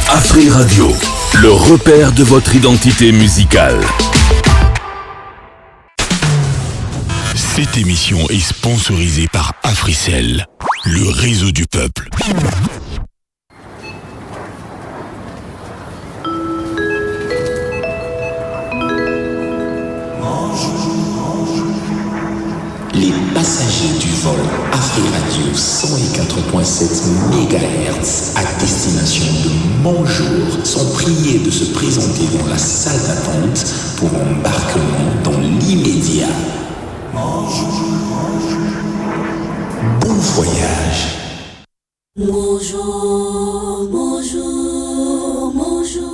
Afril Radio, le repère de votre identité musicale. Cette émission est sponsorisée par Africell, le réseau du peuple. Les passagers du vol Afril Radio 104.7 MHz à destination de Montjour sont priés de se présenter dans la salle d'attente pour embarquement dans l'immédiat. Bon voyage. Bonjour, bonjour, bonjour.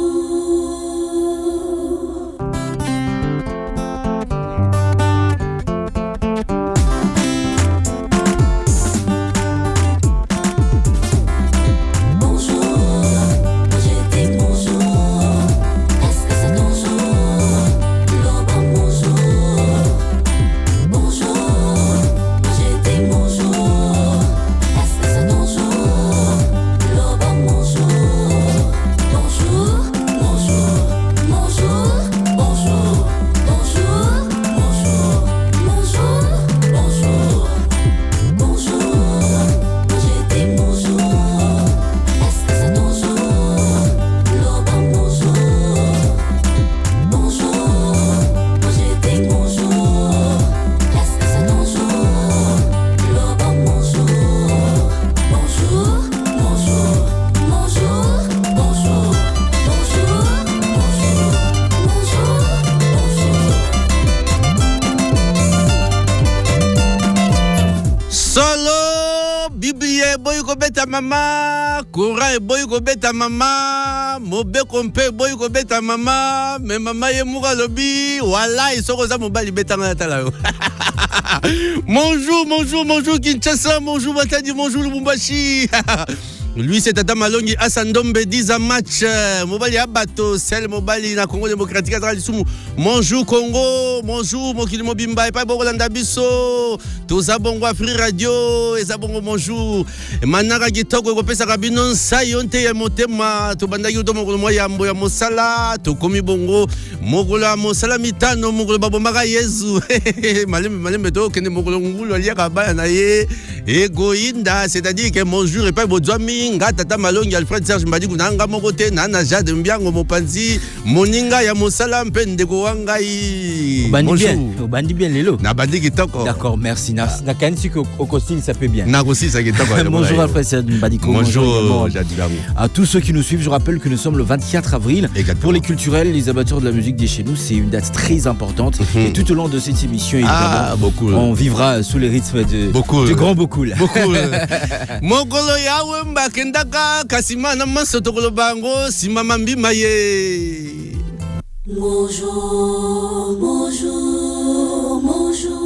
Mama, courant boy ko beta mama, mobe kompe boy ko beta mama, mais mama ye moura lobi, wala isoko za mobali beta ngata la. Bonjour Kinshasa, bonjour Matadi, bonjour Lubumbashi. Lui c'est Tata Malongi Asandombe 10 à match mobali abato sel mobali na Congo démocratique à Lisumu. Bonjour Congo, bonjour mokili mobimba et pas Bolanda biso. Toza bongo Afril Radio et za bongo bonjour. Manaka kitoko ko pesa kabino sayonte ya motema to bandaki to mokolo moya mbo ya mosala to komi bongo mokolo ya mosala mitano mokolo babomaka Yesu. Malembe to kende mokolo ngulu alia kabaya na ye egoinda, c'est-à-dire que bonjour et pas bozwami nga Tata Malongi Alfred Serge Mbadi kunanga mokote na Jade Mbiango mopanzi moninga ya mosala mpe ndeko wangai. Bandi bien lelo. Na bandi kitoko. D'accord, merci. Na kanisi ko okosili ça peut bien. Na kosi ça kitoko. Bonjour Alfred Serge Mbadi. Bonjour Jadigango. À tous ceux qui nous suivent, je rappelle que nous sommes le 24 avril. Exactement. Pour les culturels, les amateurs de la musique de chez nous, c'est une date très importante. Et tout au long de cette émission, évidemment, on vivra sous les rythmes du grand Bokoul. Mokolo yawe mbakendaka kasimana masotokolo bango simama mbima ye. Bonjour, bonjour, bonjour.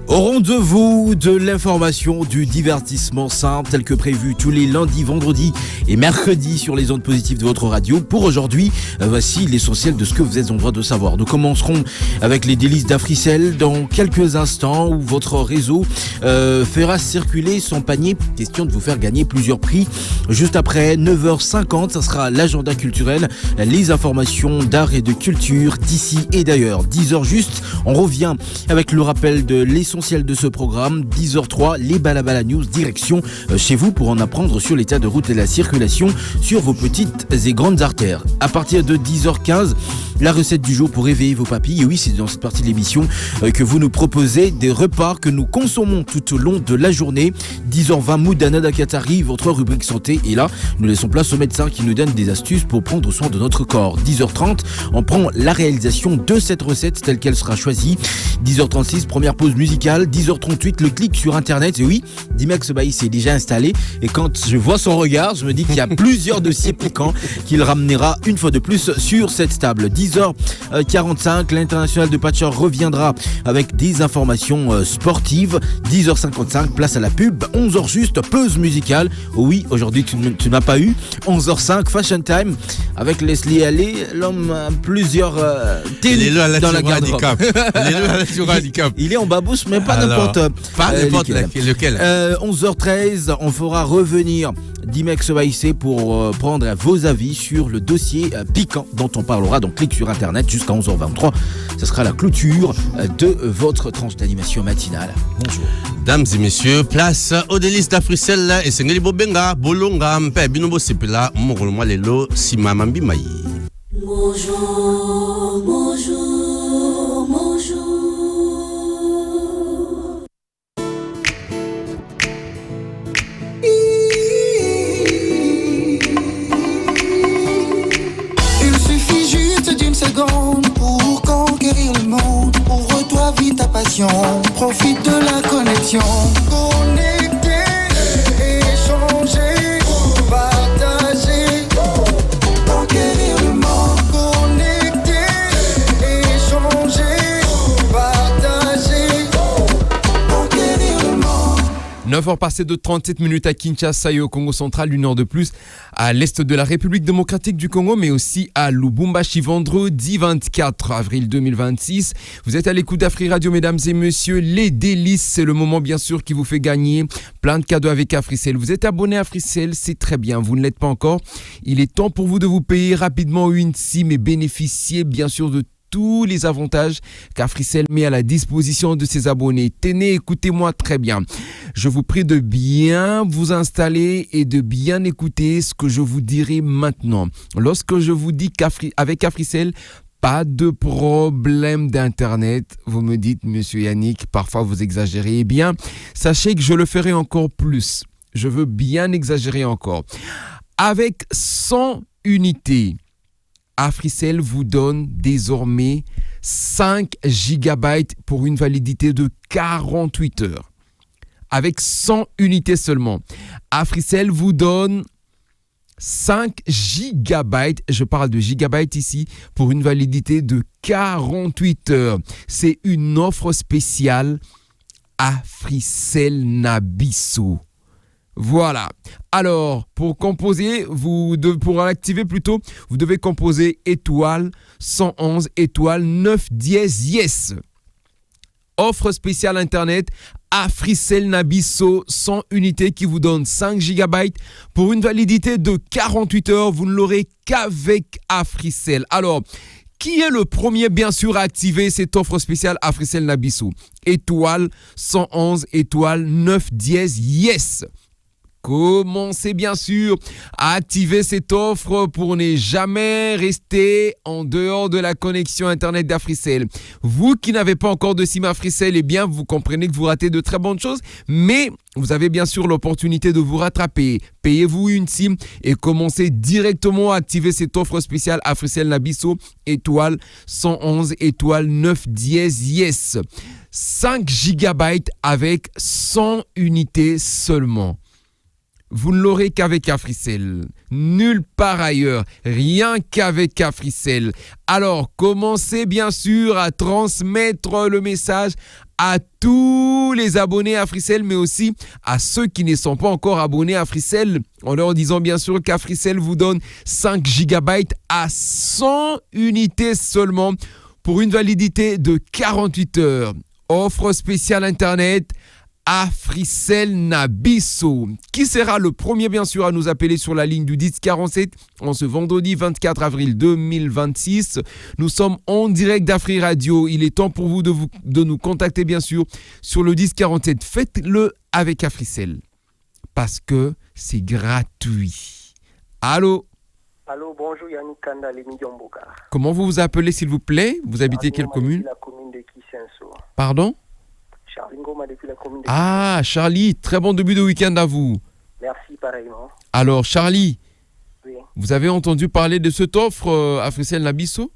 Au rendez-vous de l'information, du divertissement simple tel que prévu tous les lundis, vendredis et mercredis sur les ondes positives de votre radio. Pour aujourd'hui, voici l'essentiel de ce que vous êtes en droit de savoir. Nous commencerons avec les délices d'Africell dans quelques instants où votre réseau fera circuler son panier. Question de vous faire gagner plusieurs prix. Juste après 9h50, ça sera l'agenda culturel, les informations d'art et de culture d'ici et d'ailleurs. 10h juste, on revient avec le rappel de l'essentiel de ce programme. 10h03, les Balabala News, direction chez vous pour en apprendre sur l'état de route et la circulation sur vos petites et grandes artères. À partir de 10h15, la recette du jour pour réveiller vos papilles. Et oui, c'est dans cette partie de l'émission que vous nous proposez des repas que nous consommons tout au long de la journée. 10h20, Moudana Dakatari, votre rubrique santé. Et là, nous laissons place au médecin qui nous donne des astuces pour prendre soin de notre corps. 10h30, on prend la réalisation de cette recette telle qu'elle sera choisie. 10h36, première pause musicale. 10h38, le clic sur internet. Et oui, Dimex Baïs est déjà installé. Et quand je vois son regard, je me dis qu'il y a plusieurs dossiers piquants qu'il ramenera une fois de plus sur cette table. 10h45, l'international de Patcher reviendra avec des informations sportives. 10h55, place à la pub. 11h juste, pause musicale. Oui, aujourd'hui tu n'as pas eu. 11h05, Fashion Time avec Leslie Allais, l'homme a plusieurs télés dans la garde-robe. Il est en babouche, mais pas n'importe lequel. 11h13, on fera revenir Dimex Baïsé pour prendre vos avis sur le dossier piquant dont on parlera. Donc clique sur internet jusqu'à 11h23. Ce sera la clôture de votre tranche d'animation matinale. Bonjour. Dames et messieurs, place au délice d'Africel et Sengeli Bobenga, Bolonga, Mpe, Binobo Sepela, Mongolmo Lelo, Sima Mambi Maï. Bonjour, bonjour, bonjour. Il suffit juste d'une seconde pour conquérir le monde. Ouvre-toi vite ta passion, profite de la connexion. Connecter, échanger, partager, conquérir le monde. Connecter, échanger, partager, conquérir le monde. 9h passées de 37 minutes à Kinshasa et au Congo central, une heure de plus à l'est de la République démocratique du Congo, mais aussi à Lubumbashi, vendredi 24 avril 2026. Vous êtes à l'écoute d'Afri Radio, mesdames et messieurs. Les délices, c'est le moment bien sûr qui vous fait gagner plein de cadeaux avec Africell. Vous êtes abonné à Africell, c'est très bien. Vous ne l'êtes pas encore. Il est temps pour vous de vous payer rapidement une SIM et bénéficier bien sûr de tous les avantages qu'Africell met à la disposition de ses abonnés. Tenez, écoutez-moi très bien. Je vous prie de bien vous installer et de bien écouter ce que je vous dirai maintenant. Lorsque je vous dis qu'avec Africell, pas de problème d'internet, vous me dites, monsieur Yannick, parfois vous exagérez. Eh bien, sachez que je le ferai encore plus. Je veux bien exagérer encore. Avec 100 unités, Africell vous donne désormais 5 GB pour une validité de 48 heures. Avec 100 unités seulement, Africell vous donne 5 GB, je parle de gigabytes ici, pour une validité de 48 heures. C'est une offre spéciale Africell Nabiso. Voilà. Alors, pour composer, pour l'activer plutôt, vous devez composer étoile 111 étoile 9 dièse yes. Offre spéciale internet Africell Nabiso 100 unités qui vous donne 5 GB pour une validité de 48 heures. Vous ne l'aurez qu'avec Africell. Alors, qui est le premier bien sûr à activer cette offre spéciale Africell Nabiso? Étoile 111 étoile 9 dièse yes. Commencez bien sûr à activer cette offre pour ne jamais rester en dehors de la connexion internet d'Africell. Vous qui n'avez pas encore de SIM Africell, eh bien vous comprenez que vous ratez de très bonnes choses, mais vous avez bien sûr l'opportunité de vous rattraper. Payez-vous une SIM et commencez directement à activer cette offre spéciale Africell Nabiso étoile 111 étoile 9 dièse yes. 5 GB avec 100 unités seulement. Vous ne l'aurez qu'avec Africell. Nulle part ailleurs. Rien qu'avec Africell. Alors, commencez bien sûr à transmettre le message à tous les abonnés à Africell, mais aussi à ceux qui ne sont pas encore abonnés à Africell, en leur disant bien sûr qu'Africell vous donne 5 GB à 100 unités seulement pour une validité de 48 heures. Offre spéciale Internet Africell Nabiso. Qui sera le premier bien sûr à nous appeler sur la ligne du 1047 en ce vendredi 24 avril 2026. Nous sommes en direct d'Afri Radio. Il est temps pour vous de nous contacter bien sûr sur le 1047. Faites-le avec Africell parce que c'est gratuit. Allô? Allô, bonjour Yannick Kanda, Lémi Diomboka. Comment vous vous appelez s'il vous plaît? Vous habitez quelle commune? La commune de Kisenso. Pardon? Charlie Ngoma depuis la commune de Ah, Charlie, très bon début de week-end à vous. Merci, pareillement. Alors, Charlie, oui. Vous avez entendu parler de cette offre Africell Nabiso?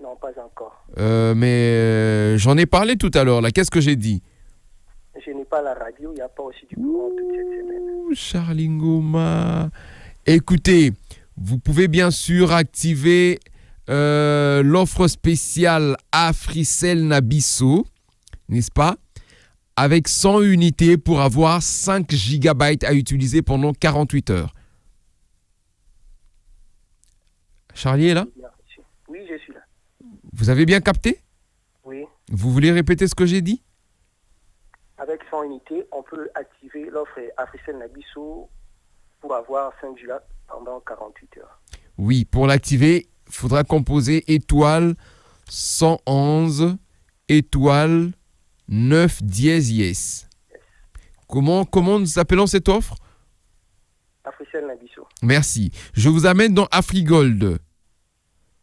Non, pas encore. Mais j'en ai parlé tout à l'heure, là. Qu'est-ce que j'ai dit? pas la radio, il n'y a pas aussi du courant toute cette semaine. Charlie Ngoma. Écoutez, vous pouvez bien sûr activer l'offre spéciale Africell Nabisso, n'est-ce pas? Avec 100 unités pour avoir 5 gigabytes à utiliser pendant 48 heures. Charlie est là? Oui, je suis là. Vous avez bien capté? Oui. Vous voulez répéter ce que j'ai dit? Avec 100 unités, on peut activer l'offre Africell Nabisso pour avoir 5 gigas pendant 48 heures. Oui, pour l'activer, il faudra composer étoile 111 étoile 9 dièse yes. Comment nous appelons cette offre? Africell Nabisso. Merci. Je vous amène dans AfriGold.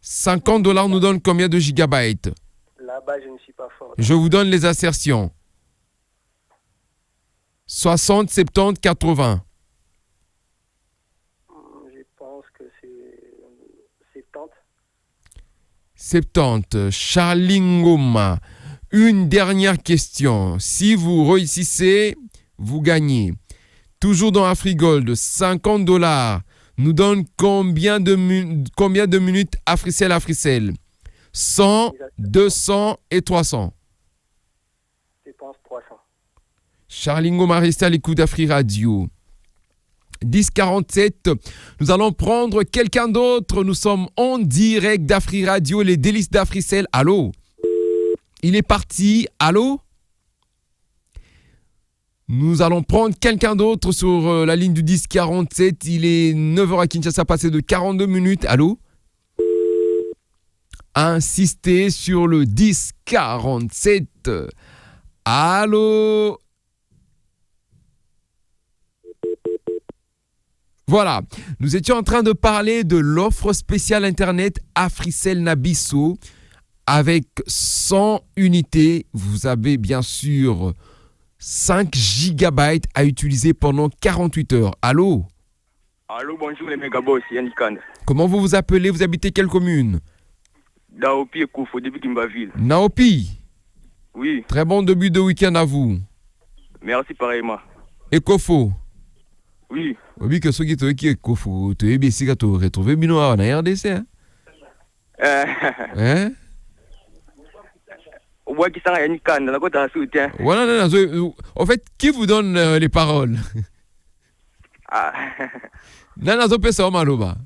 $50 nous donne combien de gigabytes? Là-bas, je ne suis pas fort. Je vous donne les assertions. 60, 70, 80. Je pense que c'est 70. 70. Charlie Ngoma. Une dernière question. Si vous réussissez, vous gagnez. Toujours dans AfriGold, $50 nous donne combien de minutes Africell 100, 200 et 300. Je pense 300. Charlie Ngoma, restez à l'écoute d'Afri Radio. 10h47, nous allons prendre quelqu'un d'autre. Nous sommes en direct d'Afri Radio, les délices d'Africell. Allô? Il est parti. Allô? Nous allons prendre quelqu'un d'autre sur la ligne du 1047. Il est 9h à Kinshasa, passé de 42 minutes. Allô? Insistez sur le 1047. Allô? Voilà, nous étions en train de parler de l'offre spéciale Internet Africell Nabisso. Avec 100 unités, vous avez bien sûr 5 gigabytes à utiliser pendant 48 heures. Allô? Allô, bonjour les mégaboss, Yannick Kand. Comment vous vous appelez? Vous habitez quelle commune? Naopi et Koufo, depuis Kimbaville. Naopi? Oui. Très bon début de week-end à vous. Merci pareillement. Et Kofo? Oui. Oui, que ce qui est Kofo, tu es bien si tu retrouves Bino en RDC. Hein? Ouais, qui s'en Yannick Kand, la côte à soutien. Voilà, en fait, qui vous donne les paroles? Ah. Nana zo pesa o maloba.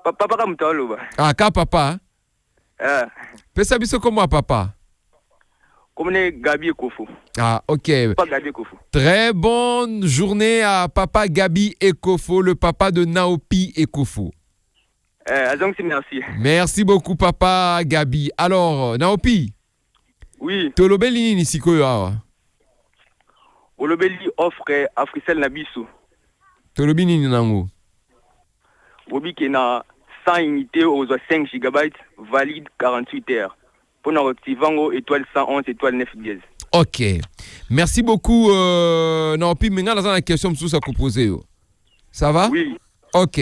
Papa comme toi loba. Ah, ka papa. Pesa biso comme papa. Comme les Gabi et Kofo. Ah, ok. Papa Gabi et Kofo. Très bonne journée à papa Gabi Ekofo, le papa de Naopi Ekofo. Donc merci. Merci beaucoup papa Gabi. Alors, Naopi. Oui. Tolobeli ni sikoyo awa. Olobeli offre Africell Nabisso. Tolobi ni nango. Wobi qui na 100 unités aux 5 GB valide 48 heures. Pour nous activer étoile 111 étoile 9 dièse. Ok. Merci beaucoup Naopi. Maintenant, dans la question que ça poser. Ça va? Oui. Ok.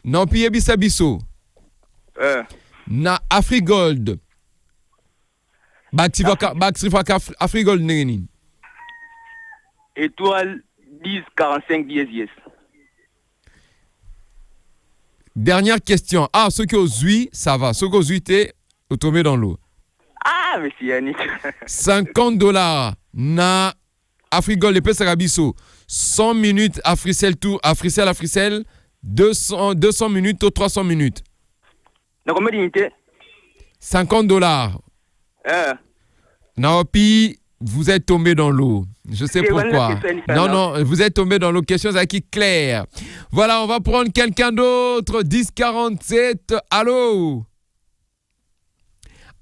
Naopi Ebisa Bisso. Na AfriGold. AfriGold nengeni. Étoile 1045 dièse yes. Dernière question. Ah, ceux qui ont zui, ça va. Ceux qui ont zui, t'es tombé dans l'eau. Ah, monsieur Yannick. $50 na AfriGold, les pèses Rabisso. 100 minutes Africell tout, Africell, 200 minutes ou 300 minutes. Dans combien d'unités? $50. Naopi, vous êtes tombé dans l'eau. Je sais pourquoi. Non, vous êtes tombé dans l'eau. Question qui claire. Voilà, on va prendre quelqu'un d'autre. 1047. Allô?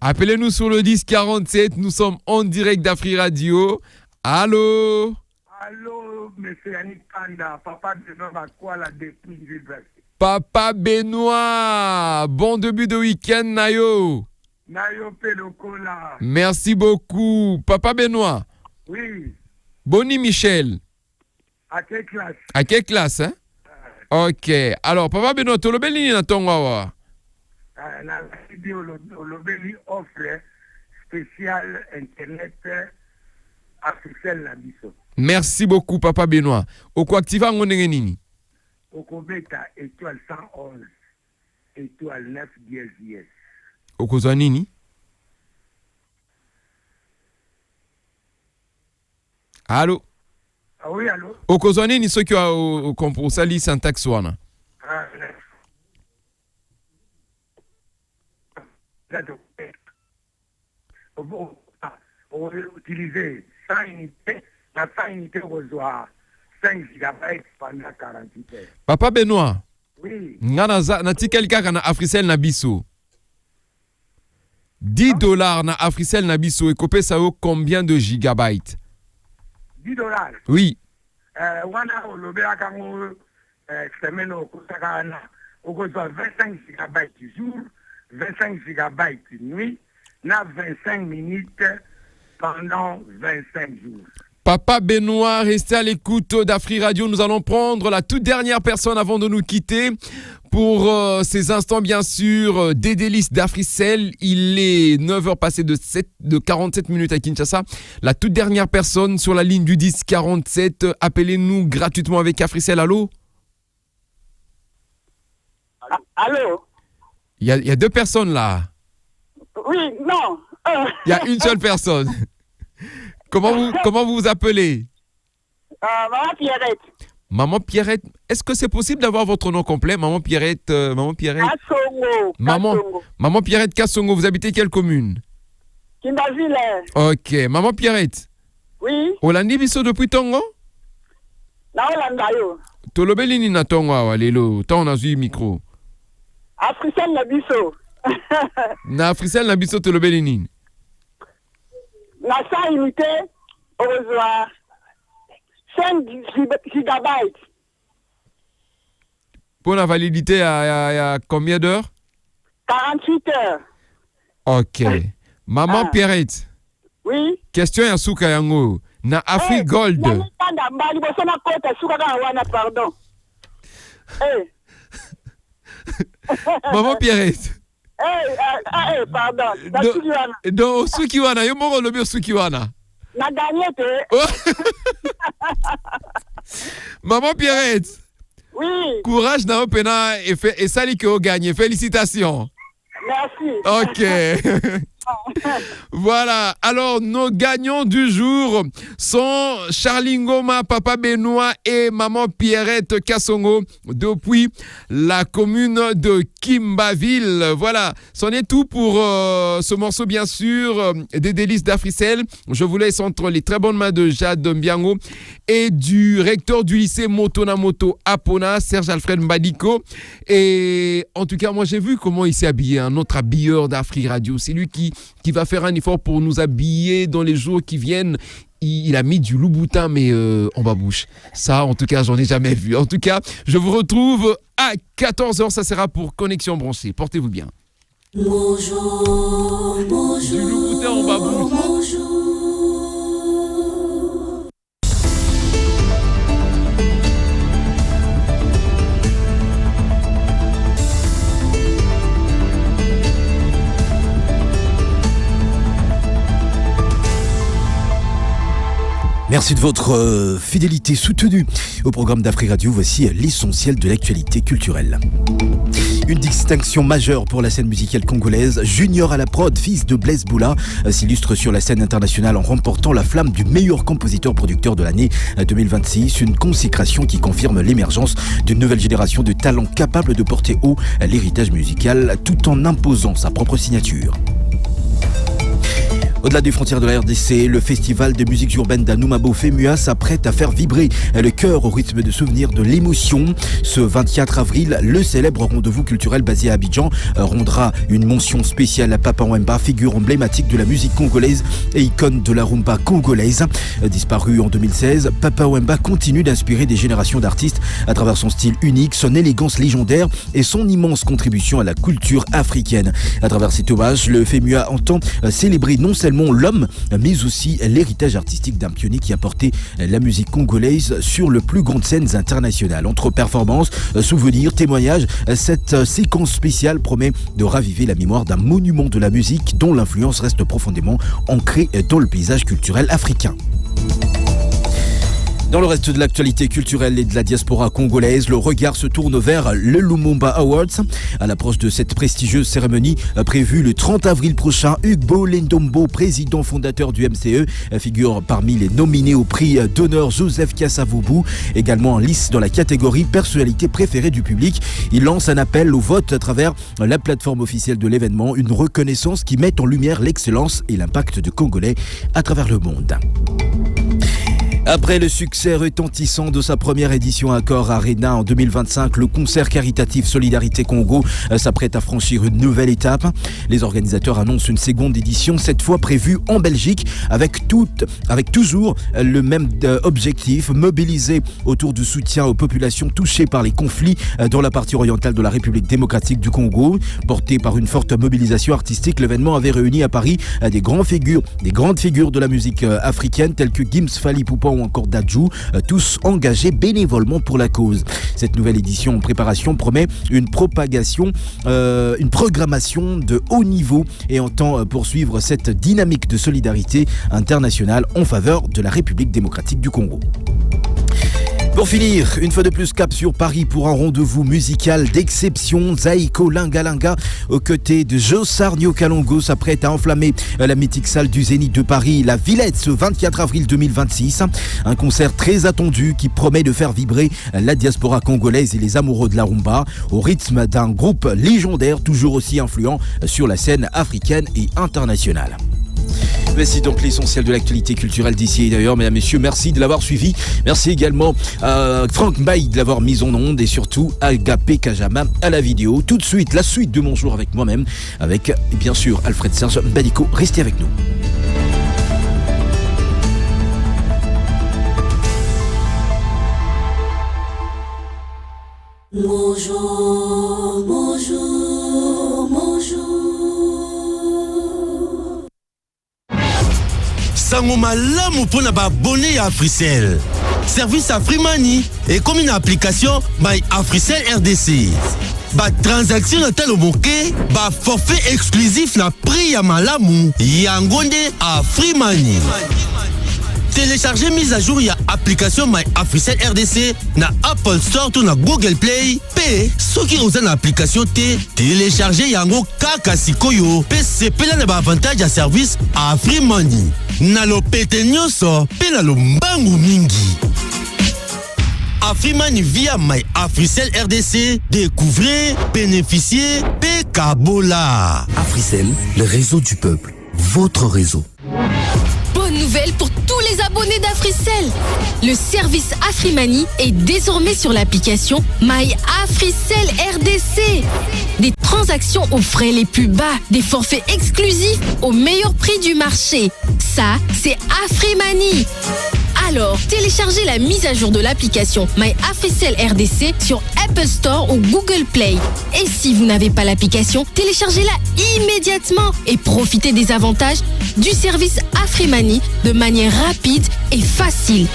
Appelez-nous sur le 1047. Nous sommes en direct d'Afri Radio. Allô? Allô, monsieur Yannick Kanda. Papa Benoît Makwala depuis Liberté. Papa Benoît. Bon début de week-end, Nayo. Nayo Pelokola. Merci beaucoup. Papa Benoît. Oui. Bonnie Michel. À quelle classe? À quelle classe, hein? Ok. Alors, Papa Benoît, tu l'as dit dans ton wawa? La vidéo, l'obéli offre spécial Internet Africell na biso. Merci beaucoup, Papa Benoît. Okoactiva ndenge nini? Okobeta étoile 111, étoile 9, dièse, dièse. Okozwa nini? Allô? Ah oui, allô? Okozwa nini soki osali syntaxe wana? Ah, on va utiliser 100 unités, la 100 unités reçoit 5 gigabytes pendant 48 heures. Papa Benoît, oui. Nga natikali kaka na Africell na biso. $10 na Africell na biso ekopesa yo combien de gigabytes? $10. Oui. Wana olobelaka ngo semaine okosaka na okozwa 25 gigabytes jour, 25 gigabytes nuit, na 25 minutes pendant 25 jours. Papa Benoît, restez à l'écoute d'Afri Radio. Nous allons prendre la toute dernière personne avant de nous quitter. Pour ces instants, bien sûr, des délices d'Africell. Il est 9h passé de 47 minutes à Kinshasa. La toute dernière personne sur la ligne du 10-47. Appelez-nous gratuitement avec Africell. Allô? Allô? Il y a deux personnes là. Oui, non. Il y a une seule personne. Comment vous vous appelez? Maman Pierrette. Maman Pierrette, est-ce que c'est possible d'avoir votre nom complet? Maman Pierrette. Kassongo. Maman Pierrette Kassongo, vous habitez quelle commune? Kimbaville. Ok, Maman Pierrette. Oui. Olandi biso depuis Tongo? Na Olanda yo. Tolobeli ni na Tongo awa lelo, tant na zui micro. Africell na biso. Na Africell na biso tolobeli nini? Na 100 unités, on reçoit 5 gigabytes. Pour la validité, il y a combien d'heures? 48 heures. Ok. Maman Pierrette. Oui. Question ya suka yango. Na Afri Gold. Pardon. Maman Pierrette. Pardon. Donc, Sukiwana, yo moko lobi Sukiwana. Na gagné te. Maman Pierrette. Oui. Courage na opena et sali que vous gagnez. Félicitations. Merci. Ok. Voilà, alors nos gagnants du jour sont Charlie Ngoma, Papa Benoît et Maman Pierrette Kassongo depuis la commune de Kimbaville. Voilà, c'en est tout pour ce morceau bien sûr des délices d'Africell. Je vous laisse entre les très bonnes mains de Jade Mbiango et du recteur du lycée Motonamoto Apona, Serge Alfred Mbadiko. Et en tout cas, moi j'ai vu comment il s'est habillé, un autre habilleur d'Afri Radio. C'est lui qui va faire un effort pour nous habiller dans les jours qui viennent. Il a mis du Louboutin, mais en bas-bouche. Ça, en tout cas, j'en ai jamais vu. En tout cas, je vous retrouve à 14h. Ça sera pour Connexion Branchée. Portez-vous bien. Bonjour, bonjour. Du Louboutin en bas-bouche. Bonjour. Merci de votre fidélité soutenue au programme d'Afri Radio. Voici l'essentiel de l'actualité culturelle. Une distinction majeure pour la scène musicale congolaise. Junior à la prod, fils de Blaise Boula, s'illustre sur la scène internationale en remportant la flamme du meilleur compositeur-producteur de l'année 2026. Une consécration qui confirme l'émergence d'une nouvelle génération de talents capables de porter haut l'héritage musical tout en imposant sa propre signature. Au-delà des frontières de la RDC, le festival de musique urbaine d'Anoumabo FEMUA s'apprête à faire vibrer le cœur au rythme de souvenirs de l'émotion. Ce 24 avril, le célèbre rendez-vous culturel basé à Abidjan rendra une mention spéciale à Papa Wemba, figure emblématique de la musique congolaise et icône de la rumba congolaise. Disparu en 2016, Papa Wemba continue d'inspirer des générations d'artistes à travers son style unique, son élégance légendaire et son immense contribution à la culture africaine. À travers cet hommage, le FEMUA entend célébrer non seulement l'homme, mais aussi l'héritage artistique d'un pionnier qui a porté la musique congolaise sur le plus grandes scènes internationales. Entre performances, souvenirs, témoignages, cette séquence spéciale promet de raviver la mémoire d'un monument de la musique dont l'influence reste profondément ancrée dans le paysage culturel africain. Dans le reste de l'actualité culturelle et de la diaspora congolaise, le regard se tourne vers le Lumumba Awards. À l'approche de cette prestigieuse cérémonie prévue le 30 avril prochain, Ugbo Lendombo, président fondateur du MCE, figure parmi les nominés au prix d'honneur Joseph Kasavubu, également en lice dans la catégorie personnalité préférée du public. Il lance un appel au vote à travers la plateforme officielle de l'événement, une reconnaissance qui met en lumière l'excellence et l'impact de Congolais à travers le monde. Après le succès retentissant de sa première édition à Accor Arena en 2025, le concert caritatif Solidarité Congo s'apprête à franchir une nouvelle étape. Les organisateurs annoncent une seconde édition, cette fois prévue en Belgique, avec toujours le même objectif, mobiliser autour du soutien aux populations touchées par les conflits dans la partie orientale de la République démocratique du Congo. Porté par une forte mobilisation artistique, l'événement avait réuni à Paris des grandes figures de la musique africaine telles que Gims, Fally Ipupa ou encore Dadju, tous engagés bénévolement pour la cause. Cette nouvelle édition en préparation promet une programmation de haut niveau et entend poursuivre cette dynamique de solidarité internationale en faveur de la République démocratique du Congo. Pour finir, une fois de plus, cap sur Paris pour un rendez-vous musical d'exception. Zaiko Linga, aux côtés de Joe Sarnio Kalongo, s'apprête à enflammer la mythique salle du Zénith de Paris, la Villette, ce 24 avril 2026. Un concert très attendu qui promet de faire vibrer la diaspora congolaise et les amoureux de la rumba au rythme d'un groupe légendaire toujours aussi influent sur la scène africaine et internationale. Voici donc l'essentiel de l'actualité culturelle d'ici et d'ailleurs. Mesdames, Messieurs, merci de l'avoir suivi. Merci également à Franck Baye de l'avoir mis en onde et surtout à Agapé Kajama à la vidéo. Tout de suite, la suite de mon jour avec moi-même, avec bien sûr Alfred Serge Badico. Restez avec nous. Bonjour, bonjour, bonjour. Sango malamu pona ba abonné à Africell. Service Afrimani et comme une application by Africell RDC. Ba transaction na talo moke, ba forfait exclusif na prix ya malamu. Yangonde Afrimani. Téléchargez mise à jour ya application My Africell RDC na Apple Store to na Google Play. P soki oza na application te téléchargez yango kaka sikoyo. P sepela na ba avantage ya service Afrimani. Na lo pete nyonso pe na lo mbangu mingi. Afrimani via My Africell RDC. Découvrez, bénéficiez, Pekabola. Africell, le réseau du peuple. Votre réseau. Bonne nouvelle pour tous les abonnés d'Africell. Le service Afrimani est désormais sur l'application My Africell RDC. Des transactions aux frais les plus bas, des forfaits exclusifs au meilleur prix du marché. Ça, c'est Afrimani. Alors, téléchargez la mise à jour de l'application My Africell RDC sur Apple Store ou Google Play. Et si vous n'avez pas l'application, téléchargez-la immédiatement et profitez des avantages du service Afrimani de manière rapide et facile.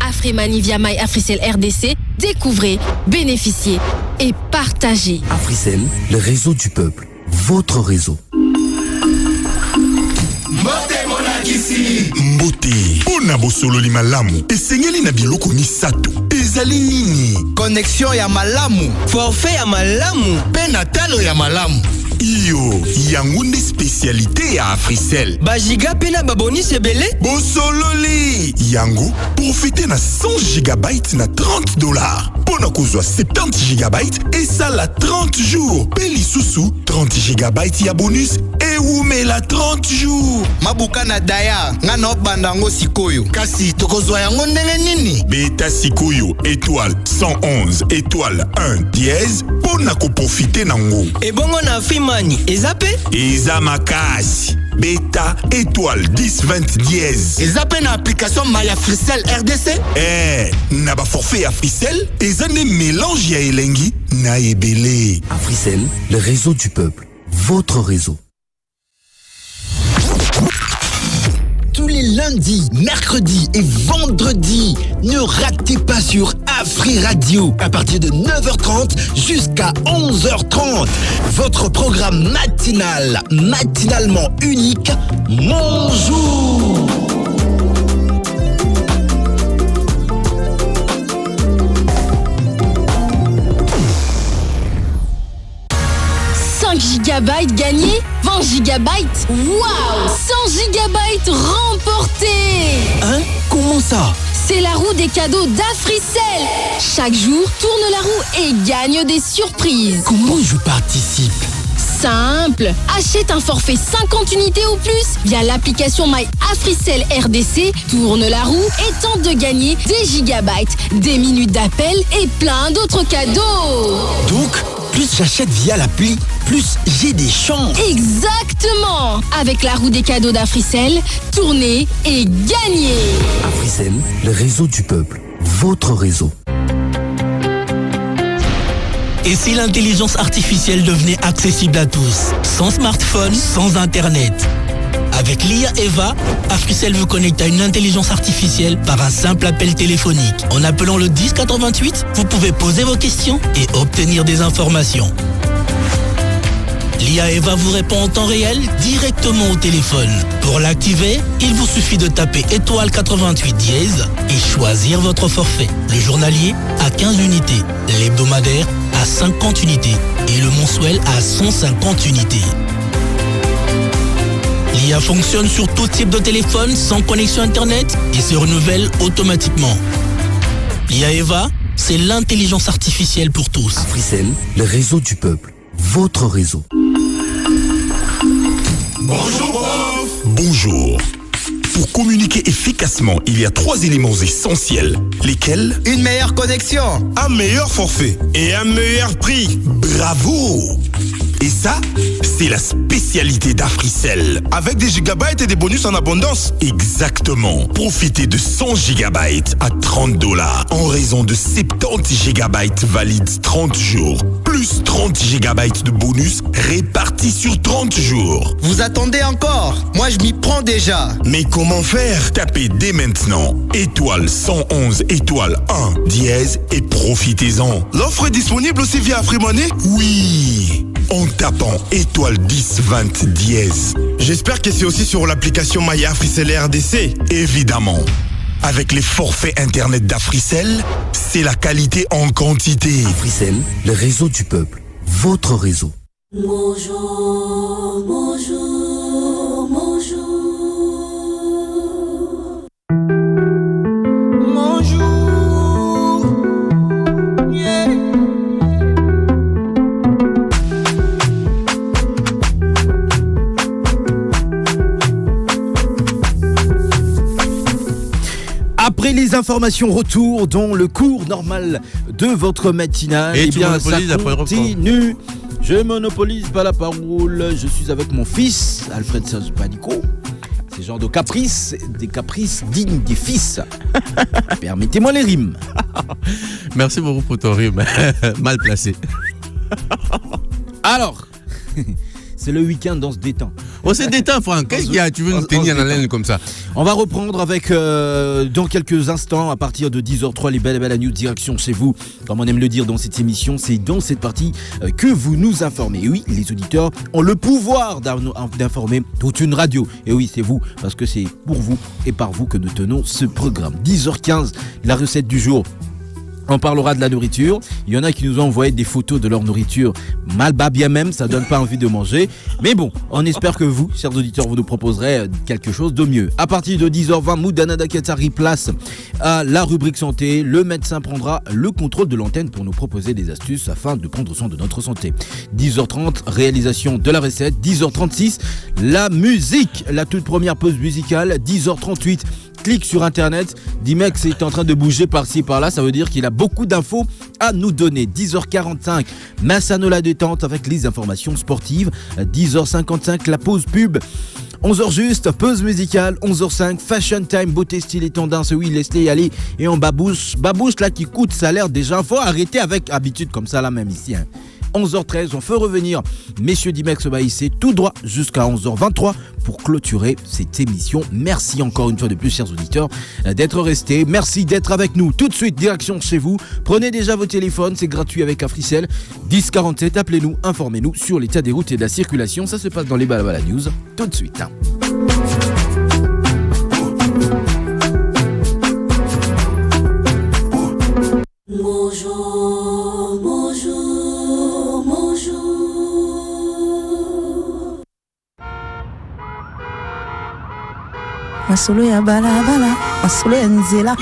Afrimani via My Africell RDC, découvrez, bénéficiez et partagez. Africell, le réseau du peuple. Votre réseau. Mbote mpona bosololi malamu esengeli na biloko misato ezali nini? Connexion ya malamu, forfait ya malamu, pe na talo ya malamu. Iyo yango nde spécialité ya Africell. Bajiga pe na babonus ebele bosololi yango profite na 100 GB na $30 mpona kozwa 70 GB esala 30 jours pe lisusu 30 GB ya bonus ewumela 30 jours. Mabuka na daya nga na obandango sikoyo kasi tokozwa yango ndenge nini? Beta sikoyo étoile 111 étoile 1 dièse mpona koprofite nango. Ebongo na Afrimani ezape? Eza makasi. Beta étoile 1020 dièse. Ezape na application My Africell RDC? Na ba forfait Africell eza ne mélange ya elengi na ebele. Africell, le réseau du peuple. Votre réseau. Tous les lundis, mercredis et vendredis, ne ratez pas sur Afri Radio à partir de 9h30 jusqu'à 11h30. Votre programme matinal, matinalement unique, Mon Jour. gigabytes gagnés, 20 gigabytes. Waouh! 100 gigabytes remportés. Hein? Comment ça? C'est la roue des cadeaux d'Africell. Chaque jour, tourne la roue et gagne des surprises. Comment je participe? Simple. Achète un forfait 50 unités ou plus via l'application My Africell RDC, tourne la roue et tente de gagner des gigabytes, des minutes d'appel et plein d'autres cadeaux. Donc, plus j'achète via l'appli, plus j'ai des chances. Exactement. Avec la roue des cadeaux d'Africell, tournez et gagnez. Africell, le réseau du peuple. Votre réseau. Et si l'intelligence artificielle devenait accessible à tous, sans smartphone, sans internet? Avec l'IA Eva, Africell vous connecte à une intelligence artificielle par un simple appel téléphonique. En appelant le 1088, vous pouvez poser vos questions et obtenir des informations. L'IA Eva vous répond en temps réel directement au téléphone. Pour l'activer, il vous suffit de taper étoile 88 dièse et choisir votre forfait. Le journalier à 15 unités, l'hebdomadaire à 50 unités et le mensuel à 150 unités. L'IA fonctionne sur tout type de téléphone sans connexion internet et se renouvelle automatiquement. L'IA Eva, c'est l'intelligence artificielle pour tous. Africell, le réseau du peuple. Votre réseau. Bonjour, prof. Bonjour. Pour communiquer efficacement, il y a 3 éléments essentiels. Lesquels? Une meilleure connexion, un meilleur forfait et un meilleur prix. Bravo! Et ça, c'est la spécialité d'Africell. Avec des gigabytes et des bonus en abondance. Exactement. Profitez de 100 gigabytes à $30 en raison de 70 gigabytes valides 30 jours. Plus 30 gigabytes de bonus répartis sur 30 jours. Vous attendez encore? Moi, je m'y prends déjà. Mais comment faire? Tapez dès maintenant étoile 111 étoile 1 dièse et profitez-en. L'offre est disponible aussi via Afrimoney? Oui, en tapant étoile 1020 dièse. J'espère que c'est aussi sur l'application My Africell RDC. Évidemment. Avec les forfaits internet d'Africell, c'est la qualité en quantité. Africell, le réseau du peuple. Votre réseau. Bonjour, bonjour, bonjour. Après les informations, retour dans le cours normal de votre matinale. Et eh bien, ça la parole. continue. Je monopolise pas la parole. Je suis avec mon fils, Alfred Serge Panico. C'est genre de caprices, des caprices dignes des fils. Permettez-moi les rimes. Merci beaucoup pour ton rime. Mal placé. Alors, c'est le week-end, on se détend. On se détend, Franck. Qu'est-ce qu'il y a? Tu veux nous tenir en haleine comme ça? On va reprendre avec, dans quelques instants, à partir de 10h03, les belles news direction chez vous. Comme on aime le dire dans cette émission, c'est dans cette partie que vous nous informez. Et oui, les auditeurs ont le pouvoir d'informer toute une radio. Et oui, c'est vous, parce que c'est pour vous et par vous que nous tenons ce programme. 10h15, la recette du jour. On parlera de la nourriture. Il y en a qui nous ont envoyé des photos de leur nourriture mal bas bien même, ça donne pas envie de manger. Mais bon, on espère que vous, chers auditeurs, vous nous proposerez quelque chose de mieux. À partir de 10h20, Moudana Daketari place à la rubrique santé. Le médecin prendra le contrôle de l'antenne pour nous proposer des astuces afin de prendre soin de notre santé. 10h30, réalisation de la recette. 10h36, la musique, la toute première pause musicale. 10h38, clique sur internet. Dimex est en train de bouger par-ci par-là, ça veut dire qu'il a beaucoup d'infos à nous donner. 10h45, Massanola détente avec les informations sportives. 10h55, la pause pub. 11h juste, pause musicale. 11h05, fashion time, beauté, style et tendance. Oui, laissez-les aller. Et en babouche là qui coûte salaire déjà. Faut arrêter avec habitude comme ça là même ici. 11h13, on fait revenir messieurs Dimex Baïssé tout droit jusqu'à 11h23 pour clôturer cette émission. Merci encore une fois de plus, chers auditeurs, d'être restés. Merci d'être avec nous. Tout de suite, direction chez vous. Prenez déjà vos téléphones, c'est gratuit avec Africell. 1047, appelez-nous, informez-nous sur l'état des routes et de la circulation. Ça se passe dans les Balabala News. Tout de suite. Bonjour, bonjour, bonjour. masolo ya balabala, masolo ya nzela.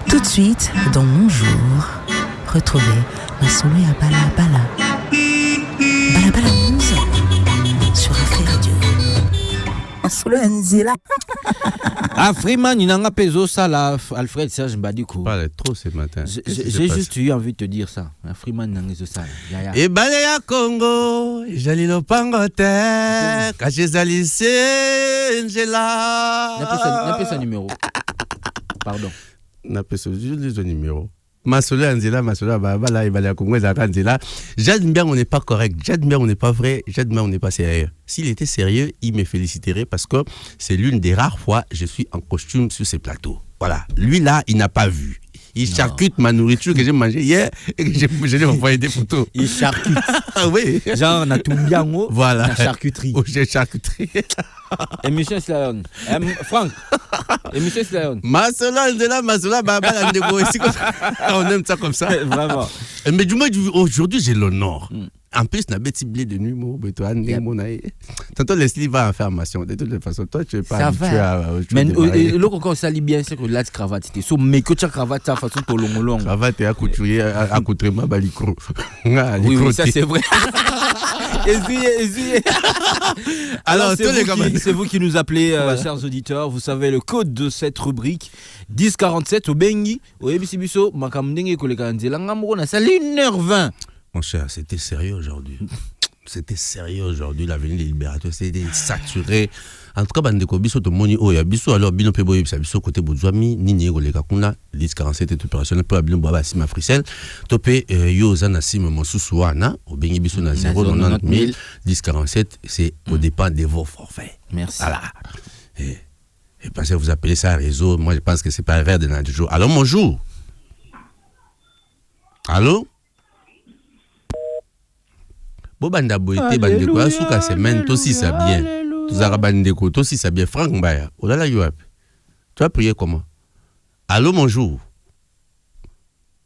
Tout de suite, dans Mon Jour, retrouvez masolo ya balabala. Balabala 11 sur Afri Radio. Masolo ya nzela. Afriman, il n'a pas ça là, Alfred Serge Mbadikou. Parle trop ce matin. J'ai juste eu envie de te dire ça. Afriman, il n'a pas ça. Et Balaya Congo, Jali Lopangote, Caché Salissé, Angela. N'a pas sa numéro. Pardon. N'a pas son numéro. Masolo Angela, Masolo Babala, et Balaya Congo, Angela. J'admire, on n'est pas correct. J'admire, on n'est pas vrai. J'admire, on n'est pas sérieux. S'il était sérieux, il me féliciterait parce que c'est l'une des rares fois que je suis en costume sur ces plateaux. Voilà. Lui là, il n'a pas vu. Il charcute ma nourriture que j'ai mangée hier et que je lui ai envoyé des photos. Il charcute. Oui. Genre, on a tout bien haut. Voilà. La charcuterie. Oh, j'ai charcuterie. Émission Slayon. Franck. Émission Slayon. Masola, Angela, Masola, Baba, Landego. On aime ça comme ça. Vraiment. Mais du moins, aujourd'hui, j'ai l'honneur. En plus, on a petit blé de nuit, tantôt Leslie va en formation. De toute façon, toi, tu n'es pas habitué à. Mais le quand ça lit bien, c'est que la cravate, c'était so, mais que tu as cravate, ça façon de long. Cravate et à couturier, à coutrer ma balicro. Oui, ça c'est vrai. Essuyez. Alors, c'est vous qui nous appelez, chers auditeurs. Vous savez le code de cette rubrique 1047 au Bengi, au Ebisibiso, Makamdenge, Kolekanzela, Ngamrona, ça 1h20. Mon cher, c'était sérieux aujourd'hui. C'était sérieux aujourd'hui, l'avenir des libérateurs, c'était saturé. En tout cas, bandeko biso to moni oya biso alors bino pe boye biso côté Bouzouami ni niego le kakuna 1047 est opérationnel pour bino baba sima Frisel topé yo zana sim mosusu wana au bengi biso na 090 000 1047 c'est au dépend de vos forfaits. Merci. Voilà. Et parce que vous appelez ça réseau, moi je pense que c'est pas un verre de notre jour. Alors bonjour. Allô? Bobanda boité bandeko asuka semaine aussi ça bien. Tuzara bandeko aussi ça bien Franck Mbaya. Olala yoap. Tu as prié comment? Allô bonjour.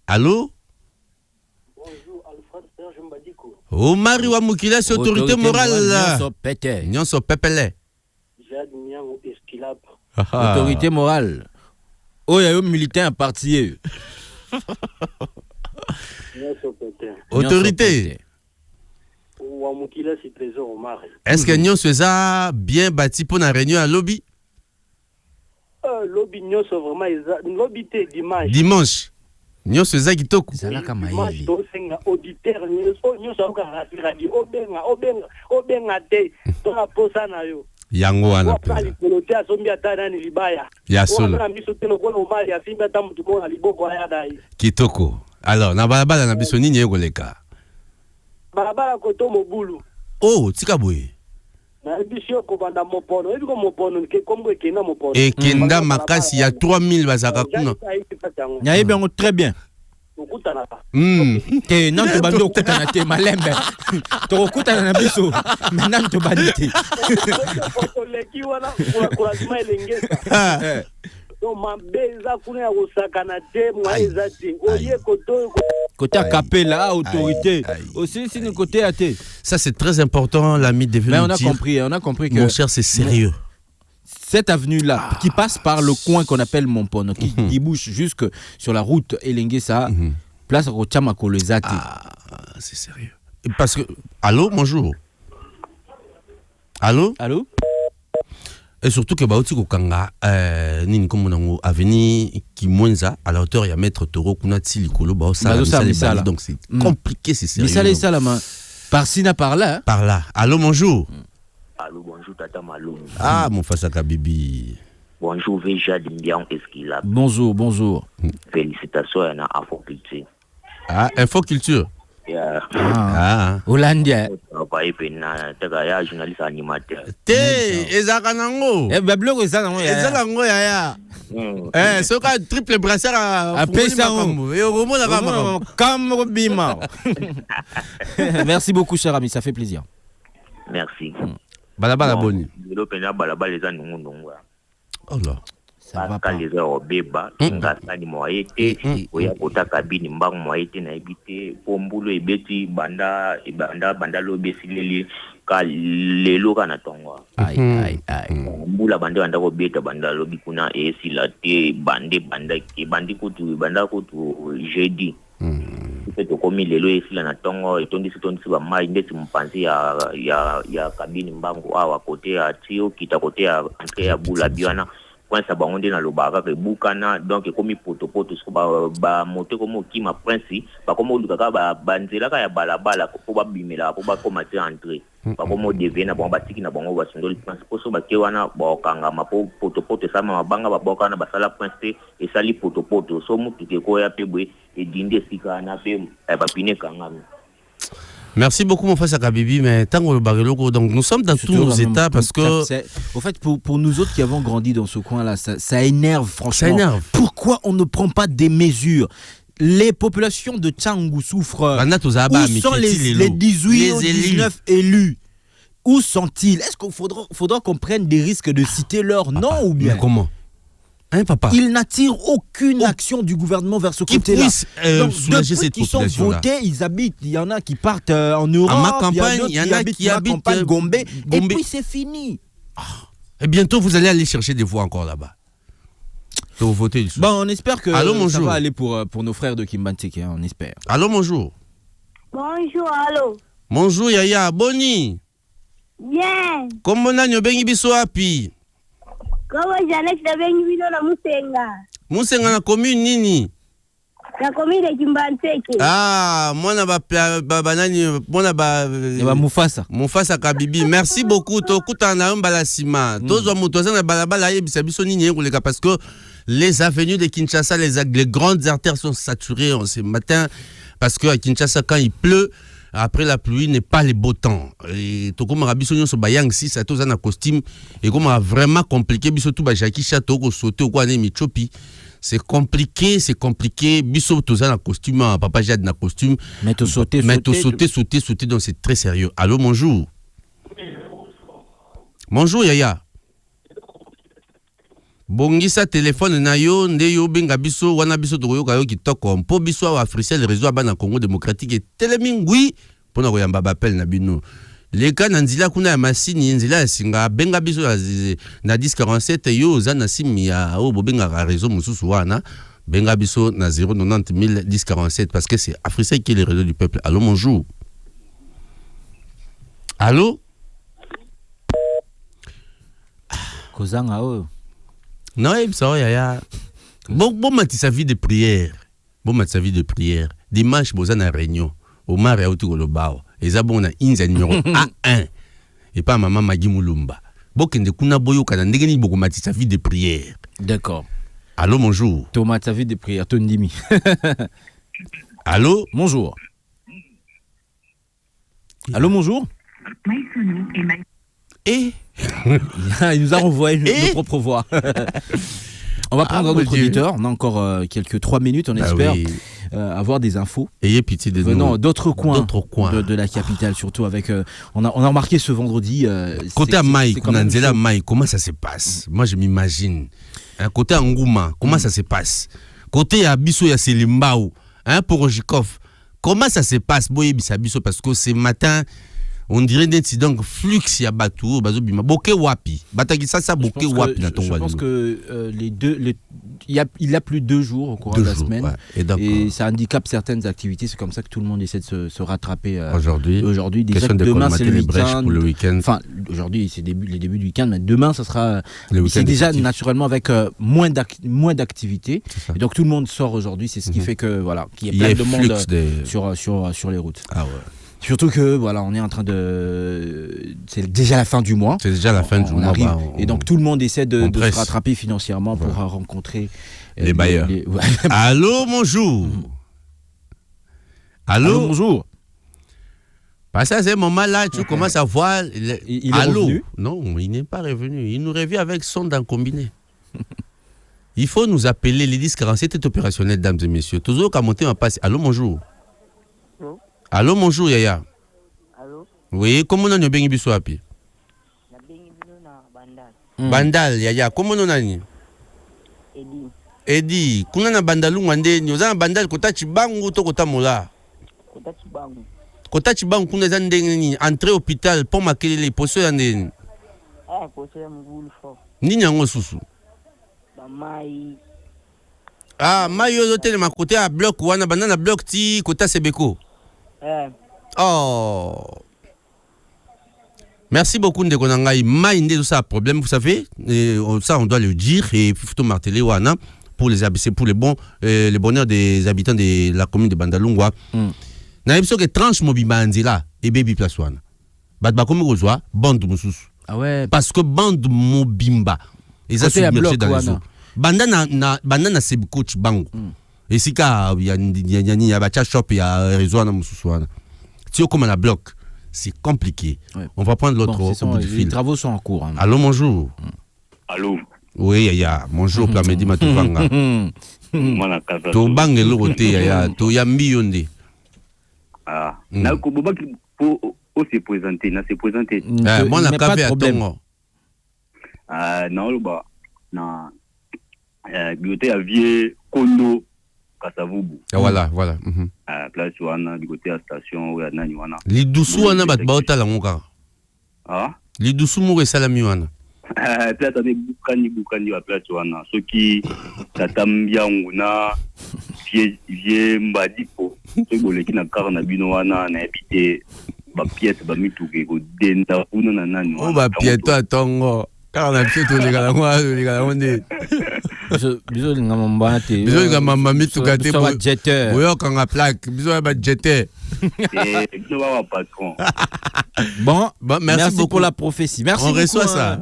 Allô? Bonjour Alfred Serge Mbadiko. Oh Marie wa Mukila c'est autorité morale. Nyonso pepele. J'admire au esquilab. Autorité morale. Oh ya yo militant parti. Autorité. Est-ce que nous sommes bien bâti pour la réunion à lobby? Lobby, nous sommes vraiment lobby dimanche. Dimanche. Nous sommes qui toku. Dimanche, nous sommes auditeurs. Nous sommes radio. Obenga te. Dans la posa na yo. Yango wana. Ya solo. Kitoko. Alors, na balabala na biso nini yegoleka? Balabala koto mobulu. Oh, tika boye. Na bisio ko banda mopono. Ebi ko mopono ke kombo ekena mopono. Ekenda makasi ya 3000 bazaka kuna. Nyaye bien très bien. Okutana. Te non to bando okutana te malembe. To okutana na biso. Maintenant to bandite. Ko leki wana kwa lazima elengesa. Donc mabeza kuna ya osakana te mwaeza te. Oye koto côté Capella, autorité. Aussi, c'est le côté athée. Ça, c'est très important, l'ami de Mais on a compris que. Mon cher, c'est sérieux. Cette avenue-là, qui passe par le coin qu'on appelle Mompono, qui débouche jusque sur la route Elenguesa, place Rochamako les athées. Ah, c'est sérieux. Parce que. Allô, bonjour. Allô? Allô? Et surtout que Baouti Kokanga, Nini Komonango, Avenue Kimwenza, à la hauteur, il y a Maître Toro, Kunati Likolo, Baoussa, donc c'est compliqué, c'est sérieux. Mais ça, la main. Par-ci, par là. Par là. Allô, bonjour. Allô, bonjour, Tata Malou. Ah, mon Fassaka Bibi. Bonjour, Véja Dindian Esquilab. Bonjour. Félicitations à la Infoculture. Ah, Infoculture. Hollandais. Journaliste animateur. Ezakanango. Blog Ezakanango ya. Ce cas triple brassard à Merci beaucoup, cher ami, ça fait plaisir. Merci. Balabala boni. Oh là. Ça va pas. Les heures bébé, ngasa ni moyete, oya kota kabini mbang moyete na ebité, pombulo ebeti banda lobe sileli, ka lelo kana tongo ai mbula bande banda ko beta banda lobi kuna esila te bande banda kutu jeudi to komi lelo esila na tongo etondi ba mai ndeti mpanzi ya kabini mbangu awa kote ya tio kita kote ya entre ya bula biana prince bangonde na lobaka ke bukana donc komi poto so ba moto komo kima prince ba komo lukaka ba nzela ka ya balabala ko ba bimela ko ba komate entrer ba komo devena bon batiki na bango ba sondoli prince so ba kewana ba kanga mapo poto sama mabanga ba bokana ba sala prince e sali poto so mutu ke ko ya pebwe e dinde sika na pe ba pine kanga. Merci beaucoup, mon frère Sakabibi, mais tant le barrelogo, donc nous sommes dans tous nos états parce que. Au fait, pour nous autres qui avons grandi dans ce coin-là, ça énerve, franchement. Ça énerve. Pourquoi on ne prend pas des mesures? Les populations de Tchangou souffrent. Où sont les 18 ou 19 élus? Où sont-ils? Est-ce qu'il faudra qu'on prenne des risques de citer leur nom ou bien? Mais comment? Hein, papa? Ils n'attirent aucune action du gouvernement vers ce côté-là. Donc, soulager cette population. Sont votés, ils habitent. Il y en a qui partent en Europe. À ma campagne, il y en a qui habitent Gombe. Et puis c'est fini. Et bientôt, vous allez aller chercher des voix encore là-bas. Pour voter. Bon, on espère que allô, ça va aller pour nos frères de Kimbanteke. On espère. Allô, bonjour. Bonjour, allô. Bonjour, Yaya. Boni. Bien. Comment on a bengi biso api? Comment Janet na bengi bino na Musenga? Musenga na commune nini? Na commune de Kimbanteke. Ah, mwana banani, mwana Mufasa. Mufasa Kabibi. Merci beaucoup. Tokuta na mbala sima. Tozo mutoza na balabala yebisa biso nini ngoleka parce que les avenues de Kinshasa, les grandes artères sont saturées ce matin parce que à Kinshasa quand il pleut, après la pluie n'est pas le beau temps. Et tout comme Rabiso Nyon so bayang si ça tous en costume et comme a vraiment compliqué biso tout ba Jackie Chateau ko sauter ou quoi ne michopi. C'est compliqué. Biso tous en costume, papa Jade na costume. Mais tout sauter donc c'est très sérieux. Allô, bonjour. Bonjour Yaya. Bongisa téléphone na yo nde yo benga biso wana biso to yoka yo kitoko mpo biso wa Africell réseau bana Congo démocratique et telemingui pona ko yamba bapel na bino les cas na nzila kuna ya masini nzila singa benga biso na 1047 yo za na simi ya o bobenga réseau mususu wana benga biso na 090 1047 parce que c'est Africell qui est le réseau du peuple. Allô, bonjour. Allô. Kozanga o. Non, ça Yaya. Bon sa vie de prière. Dimanche boza na réunion. Omar ya utu kolobao. Eza bona inza numéro A1. Et pas maman Magi Mulumba. Bokende kuna boyo kana ndenge ni boko sa vie de prière. D'accord. Allô, bonjour. Thomas, sa vie de prière, Tondimi. Allô, bonjour. Allô, bonjour. Et il nous a renvoyé nos propres voix. On va prendre notre auditeur. On a encore quelques 3 minutes, on espère avoir des infos. Ayez pitié de nous. D'autres coins de la capitale, surtout avec. On a remarqué ce vendredi. Côté à Maï, comment ça se passe? Moi, je m'imagine. Côté à Ngouma, comment ça se passe? Côté à Bisso, il y a Selimbao, pour Ojikov. Comment ça se passe? Parce que ce matin. On dirait d'incident flux ya bateau bazobima boke wapi bataki ça boke wapi na tongo. Je pense que il y a plus de 2 jours au cours de la semaine et ça handicape certaines activités. C'est comme ça que tout le monde essaie de se rattraper aujourd'hui déjà que demain c'est le week-end. Enfin aujourd'hui c'est les débuts du week-end, mais demain ça sera c'est déjà naturellement avec moins d'activités et donc tout le monde sort aujourd'hui. C'est ce qui fait que voilà qu'il y a plein de monde sur les routes. Ah ouais. Surtout que voilà, on est en train c'est déjà la fin du mois. C'est déjà la fin du mois. Et donc tout le monde essaie de se rattraper financièrement pour rencontrer les bailleurs. Allô, bonjour. Allô, bonjour. Parce que à ce moment-là, tu commences à voir. Il est revenu? Non, il n'est pas revenu. Il nous revient avec son en combiné. Il faut nous appeler. Les 1047 est opérationnel, dames et messieurs. Toujours qu'à monter, on passe. Allô, bonjour. Allô, bonjour, Yaya. Allô? Oui, comment on a bengi biso api? Na bengi bino na Bandal. Bandal, Yaya, comment on a ni? Edi, kuna na Bandalu ngande, nyoza na Bandal kota chibangu to kota mola. Kota chibangu. Kota chibangu kuna za ndenge ni entrée hôpital pour makelele poso ya ndenge. Ah, poso ya mgulu fo. Nini yango susu? Ba mai. Ah, mai yo tele makote ya bloc wana banana bloc ti kota Sebeko. Oh. Merci beaucoup ndeko na ngai. Mai ndé ça problème, vous savez, et ça on doit le dire et plutôt marteler wana pour les habitants, pour le bonheur des habitants de la commune de Bandalungwa. Na l'impression que tranche mobimba nzela et baby place wana. Bat ba comme ozwa bande mususu. Ah ouais. Parce que bande mobimba. Et ça c'est bloqué dans les eaux. Bandana c'est coach bango. Et si ka y a bacha shop y a réseau na mususu wana. Si on comme la bloc, c'est compliqué. Ouais. On va prendre l'autre au bout du fil. Les travaux sont en cours. Hein. Allô, bonjour. Allô. Oui, yaya. Bonjour, Plamedi Matuvanga. To bangelo rote yaya. To yambi yonde. Ah. Na ko boba pour se présenter, na se présenter. Moi na café à Tongo. Ah, na loba na bibliothèque à Vieux Kondo Kasavubu. Ah voilà. Place wana du côté à station ou nani wana. Li dusu wana bat baota la ngoka. Ah? Li dusu mo salami wana. Place ane bukani wa place wana. Soki tatambia nguna vie mbadipo. Soki boleki na kar na bino wana na habité ba pièce ba mituke ko denta kuna na nani wana. O ba pièce à Tongo. Car na pièce to ligala ngwa ligala onde. Biso ngamba te. Biso ngamba mituka te bo. Boyo kanga plaque, biso ba jeter. Biso ba patron. Bon, merci beaucoup pour la prophétie. Merci on beaucoup. Reçoit ça.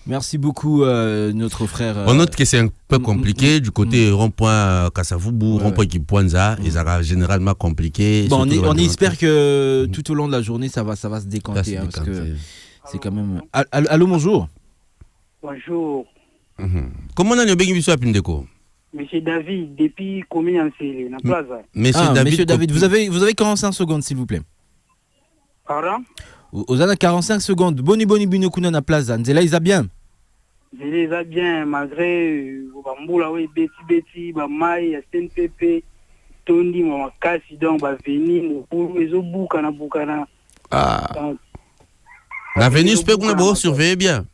Merci beaucoup notre frère. On note que c'est un peu compliqué du côté rond-point Kasavubu, rond-point Kipwanza, ils sont généralement compliqués. Bon, on espère que tout au long de la journée ça va se décanter parce que c'est quand même. Allô, bonjour. Bonjour. Comment on a bien vu Pindeko? Monsieur David, depuis combien c'est la plaza? Monsieur David, vous avez 45 secondes s'il vous plaît. Pardon? Vous avez 45 secondes. Boni binokuna na plaza. Nzela ils a bien. Nzela ils a bien malgré bambula we beti ba mai ya SNPP tondi mo makasi donc ba venir pour ezobuka na bukana. Ah. La Vénus peut qu'on a surveiller bien.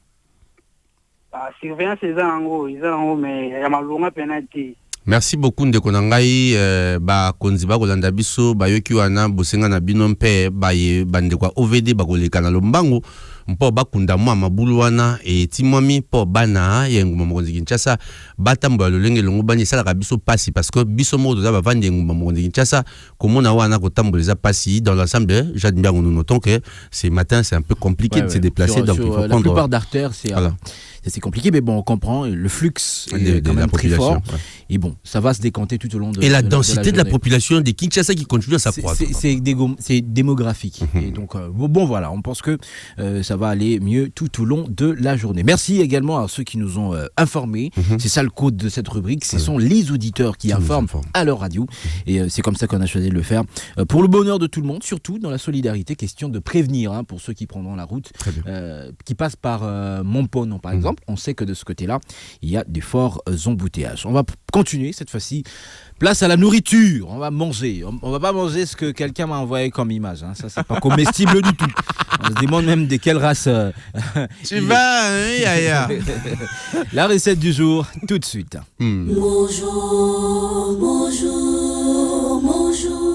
Surveillance ils ont mais ya malonga penalty. Merci beaucoup ndeko na ngai ba konzi ba kolanda biso ba yoki wana bosenga na bino mpe ba ye bandekwa OVD ba koleka na lombango mpo bakunda mwa mabulu wana e timwami po bana yengu mokonzi Kinshasa batambo lolenge longo bani sala biso pasi parce que biso modo za bavandi yengu mokonzi Kinshasa komona wana kotamboleza pasi dans l'ensemble de j'admire nous notons que ce matin c'est un peu compliqué de se déplacer donc il faut prendre la plupart d'artères c'est compliqué mais bon on comprend le flux est quand même très fort et bon ça va se décanter tout au long de et la densité de la population de Kinshasa qui continue à s'accroître c'est démographique et donc bon voilà on pense que ça va aller mieux tout au long de la journée. Merci également à ceux qui nous ont informés. C'est ça le code de cette rubrique. Ce sont les auditeurs qui informent à leur radio. Et c'est comme ça qu'on a choisi de le faire. Pour le bonheur de tout le monde, surtout dans la solidarité, question de prévenir pour ceux qui prendront la route, qui passent par Montponon par exemple. On sait que de ce côté-là, il y a des forts embouteillages. On va continuer cette fois-ci. Place à la nourriture, on va manger. On va pas manger ce que quelqu'un m'a envoyé comme image. Ça, c'est pas comestible du tout. On se demande même de quelle race. Tu vas, Yaya. La recette du jour, tout de suite. Bonjour, bonjour, bonjour.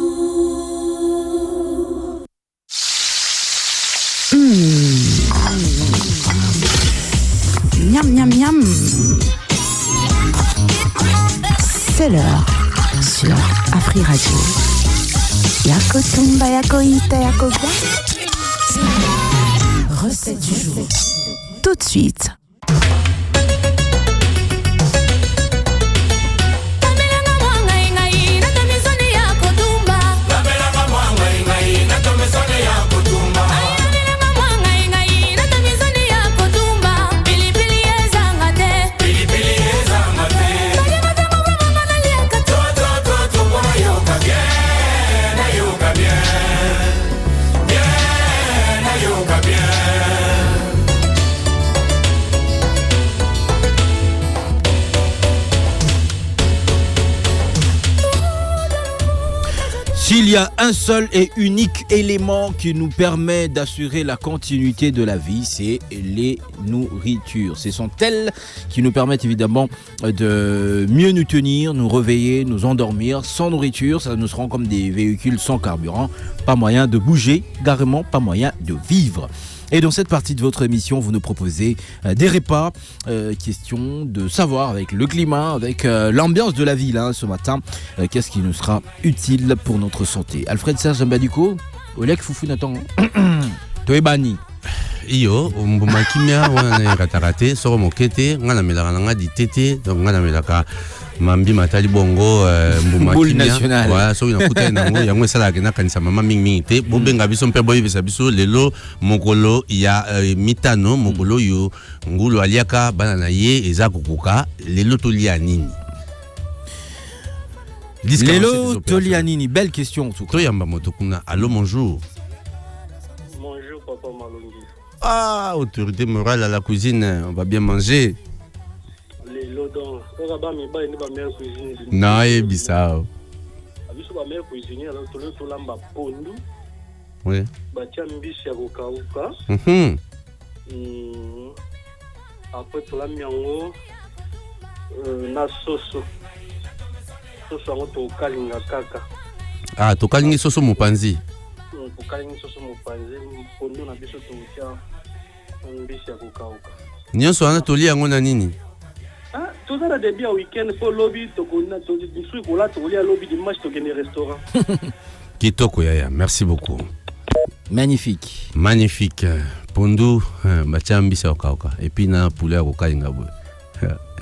Miam, miam, miam. C'est l'heure sur Afri Radio. Yako tumba, yako ita, yako ga. Recette du jour. Tout de suite. qu'il y a un seul et unique élément qui nous permet d'assurer la continuité de la vie, c'est les nourritures. Ce sont elles qui nous permettent évidemment de mieux nous tenir, nous réveiller, nous endormir. Sans nourriture, ça nous rend comme des véhicules sans carburant. Pas moyen de bouger, carrément pas moyen de vivre. Et dans cette partie de votre émission, vous nous proposez des repas, question de savoir avec le climat, avec l'ambiance de la ville ce matin, qu'est-ce qui nous sera utile pour notre santé. Alfred Serge Mbadiko, Olek Foufou Nathan, Toebani. Iyo, mbuma kimia wana ratarate, soro mokete, ngana melaka nga di tete, donc ngana melaka mambi matali bongo mbuma kimia. Voilà, so ina kuta nango yango sala ke na kanisa mama mingi te, bobenga biso mpe boyi bisa biso lelo mokolo ya mitano mokolo yo ngulu aliaka bana na ye eza kokuka lelo to lia nini. Lelo to lia nini, belle question en tout cas. To yamba motokuna, allô bonjour. Bonjour papa Malongi. Ah, autorité morale à la cuisine, on va bien manger. Les lodons, on va pas me battre une meilleure cuisine. Non, et bizarre. Avec ce meilleur cuisinier, alors tout le tout lamba pondu. Oui. Batia mbisi ya kokauka. Après tout la miango na soso. Soso yango to kalinga kaka. Ah, to kalinga soso mopanzi. Kalinga soso mopanzi, pondu na biso to tia mbisi ya kokauka. Nyonso wana tolia yango na nini? Ah, tout ça début à week-end pour lobby to kona to bisu kola to lia lobby dimanche to gagner restaurant. Kitoko yaya, merci beaucoup. Magnifique. Magnifique. Pondu batia mbisi ya kokauka et puis na poulet ya kokalinga boy.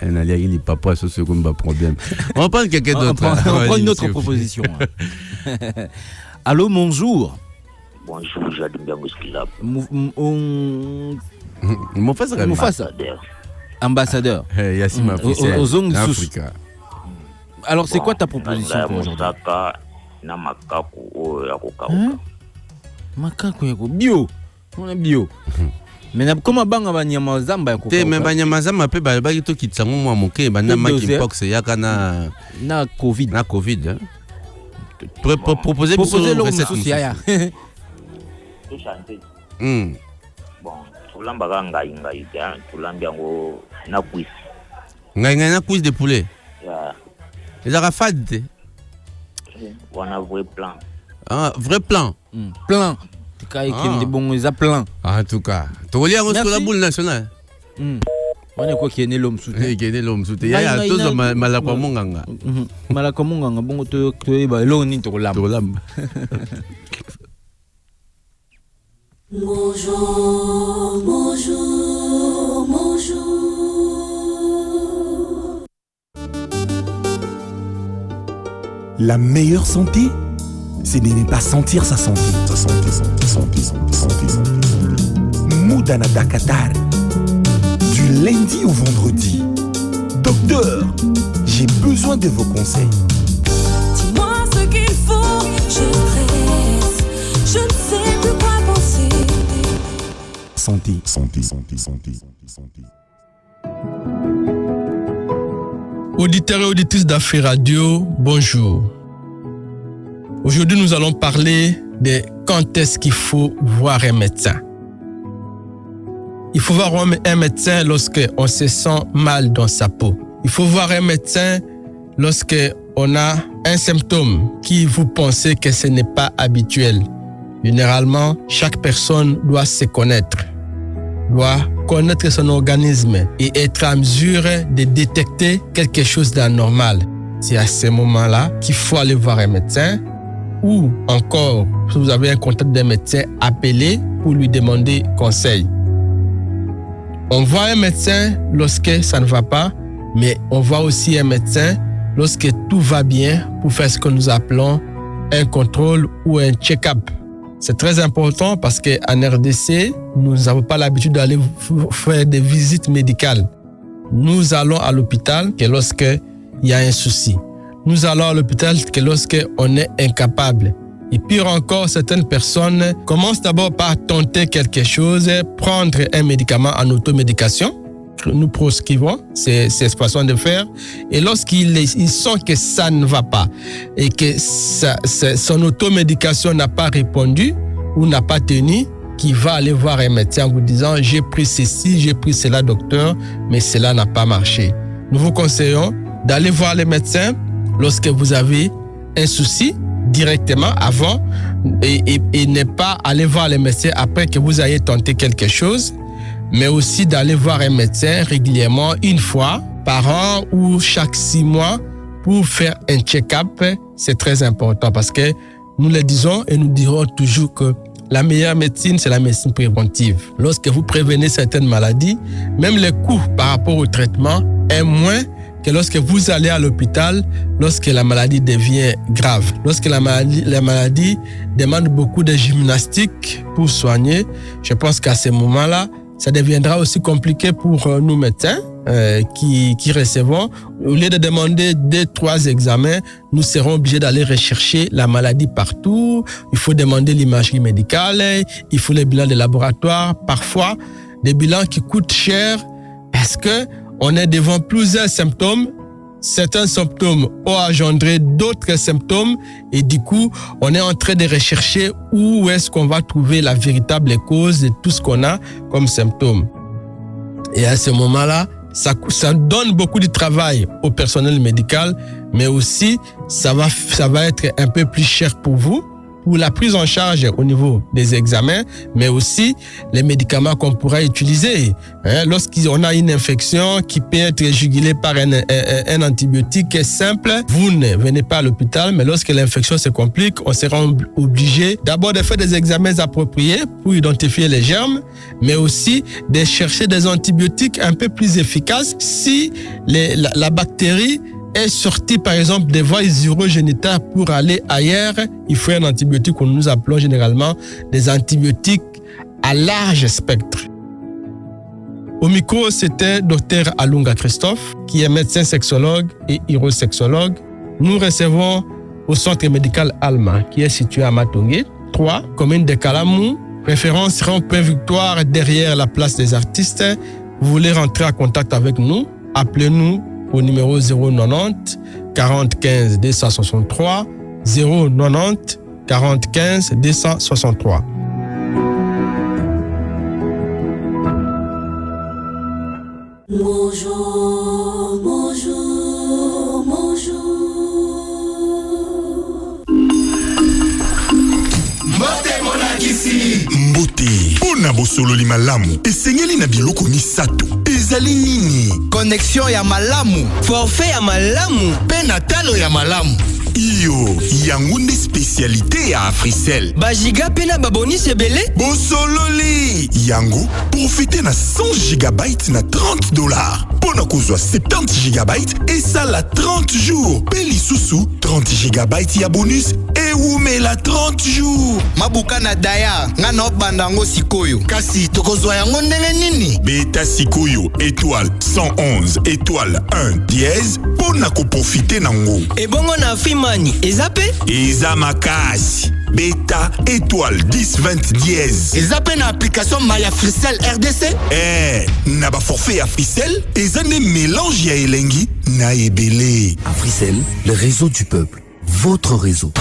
On a les papas sur ce qu'on va problème. On va prendre quelqu'un d'autre. On prend une autre proposition. Allô, bonjour. Bonjour, Jadimia Mouskilab. Moufassa. Ambassadeur. Yassim Africain. Aux Africa. Alors, c'est quoi ta proposition pour aujourd'hui? Makako yako bio. On est bio. Mais comment banga banyama zamba yako? Te me banyama zamba pe ba to kitsango mwa moke bana monkeypox yaka na Covid. Na Covid. Proposer le recette ya. Tout chanter. Bon, tulamba ganga ingai ya, tulamba ngo na quiz. Ngai na quiz de poulet. Ya. Les arafades. On a vrai plan. Ah, vrai plan. Plan. Des bons plein. En tout cas, tu relis sur la boule nationale. On est quoi qui est né l'homme sous terre? Qui est né l'homme sous terre. Il y a tous les malakwamonganga. Malakwamonganga, bon, tu es l'eau ni tu lamb. Bonjour, bonjour, bonjour. La meilleure santé, c'est de ne pas sentir sa santé. Sa santé, santé, santé, santé, santé, santé. Moudanada Qatar. Du lundi au vendredi. Docteur, j'ai besoin de vos conseils. Dis-moi ce qu'il faut, je stresse. Je ne sais plus quoi penser. Santé, santé, santé, santé, santé. Auditeurs et auditrices d'Afrique Radio, bonjour. Aujourd'hui, nous allons parler de quand est-ce qu'il faut voir un médecin. Il faut voir un médecin lorsqu'on se sent mal dans sa peau. Il faut voir un médecin lorsqu'on a un symptôme qui vous pensez que ce n'est pas habituel. Généralement, chaque personne doit se connaître, doit connaître son organisme et être en mesure de détecter quelque chose d'anormal. C'est à ce moment-là qu'il faut aller voir un médecin. Ou encore, si vous avez un contact d'un médecin, appelez pour lui demander conseil. On voit un médecin lorsque ça ne va pas, mais on voit aussi un médecin lorsque tout va bien pour faire ce que nous appelons un contrôle ou un check-up. C'est très important parce qu'en RDC, nous n'avons pas l'habitude d'aller faire des visites médicales. Nous allons à l'hôpital que lorsqu'il y a un souci. Nous allons à l'hôpital que lorsqu'on est incapable. Et pire encore, certaines personnes commencent d'abord par tenter quelque chose, prendre un médicament en automédication. nous proscrivons ces façons de faire. Et lorsqu'il sent que ça ne va pas et que son automédication n'a pas répondu ou n'a pas tenu, qui va aller voir un médecin en vous disant « J'ai pris ceci, j'ai pris cela, docteur, mais cela n'a pas marché ». Nous vous conseillons d'aller voir les médecins lorsque vous avez un souci directement avant et ne pas aller voir les médecins après que vous ayez tenté quelque chose, mais aussi d'aller voir un médecin régulièrement, une fois par an ou chaque 6 mois pour faire un check-up. C'est très important parce que nous le disons et nous dirons toujours que la meilleure médecine, c'est la médecine préventive. Lorsque vous prévenez certaines maladies, même les coûts par rapport au traitement est moins que lorsque vous allez à l'hôpital, lorsque la maladie devient grave. Lorsque la maladie demande beaucoup de gymnastique pour soigner, je pense qu'à ce moment-là, ça deviendra aussi compliqué pour nous médecins qui recevons. Au lieu de demander 2-3 examens, nous serons obligés d'aller rechercher la maladie partout. Il faut demander l'imagerie médicale, il faut les bilans de laboratoire. Parfois, des bilans qui coûtent cher parce que on est devant plusieurs symptômes. Certains symptômes ont engendré d'autres symptômes et du coup, on est en train de rechercher où est-ce qu'on va trouver la véritable cause de tout ce qu'on a comme symptômes. Et à ce moment-là, ça donne beaucoup de travail au personnel médical, mais aussi ça va être un peu plus cher pour vous, pour la prise en charge au niveau des examens, mais aussi les médicaments qu'on pourra utiliser. Lorsqu'on a une infection qui peut être jugulée par un antibiotique simple, vous ne venez pas à l'hôpital, mais lorsque l'infection se complique, on sera obligé d'abord de faire des examens appropriés pour identifier les germes, mais aussi de chercher des antibiotiques un peu plus efficaces si la bactérie est sorti par exemple des voies urogénitales pour aller ailleurs. Il faut un antibiotique que nous appelons généralement des antibiotiques à large spectre. Au micro, c'était Dr Alunga Christophe, qui est médecin sexologue et urosexologue. Nous recevons au centre médical Alma, qui est situé à Matongé, 3, commune de Kalamou, référence rond-point Victoire derrière la place des artistes. Vous voulez rentrer en contact avec nous, appelez-nous au numéro 090 40 15 263, 090 40 15 263. Bonjour, bonjour, bonjour. Mbote monakisi. Mbote. Pona bosololi malamu. Esengeli na biloko misato. Ezali nini? Connexion ya malamu. Forfait ya malamu. Pena talo ya malamu. Iyo, yango nde spécialité ya Africell. Bajiga pena babonus ebele. Bosololi. Yango, profite na 100 gigabytes na $30. Pona kozwa 70 gigabytes et ça la 30 jours. Peli susu 30 gigabytes ya bonus et oumela 30 jours. Mabuka na daya, ngana bandango sikoyo. Kasi tokozwa yango ndenge nini? Beta sikoyo étoile 111 étoile 1 dièse pona ko profiter nango. Ebongo na Fimani, ezape? Eza makasi. Beta étoile 1020 dièse. Ezape na application My Africell RDC? Na ba forfait Africell, eza ne mélange ya elengi na ebele. Africell, le réseau du peuple. Votre réseau.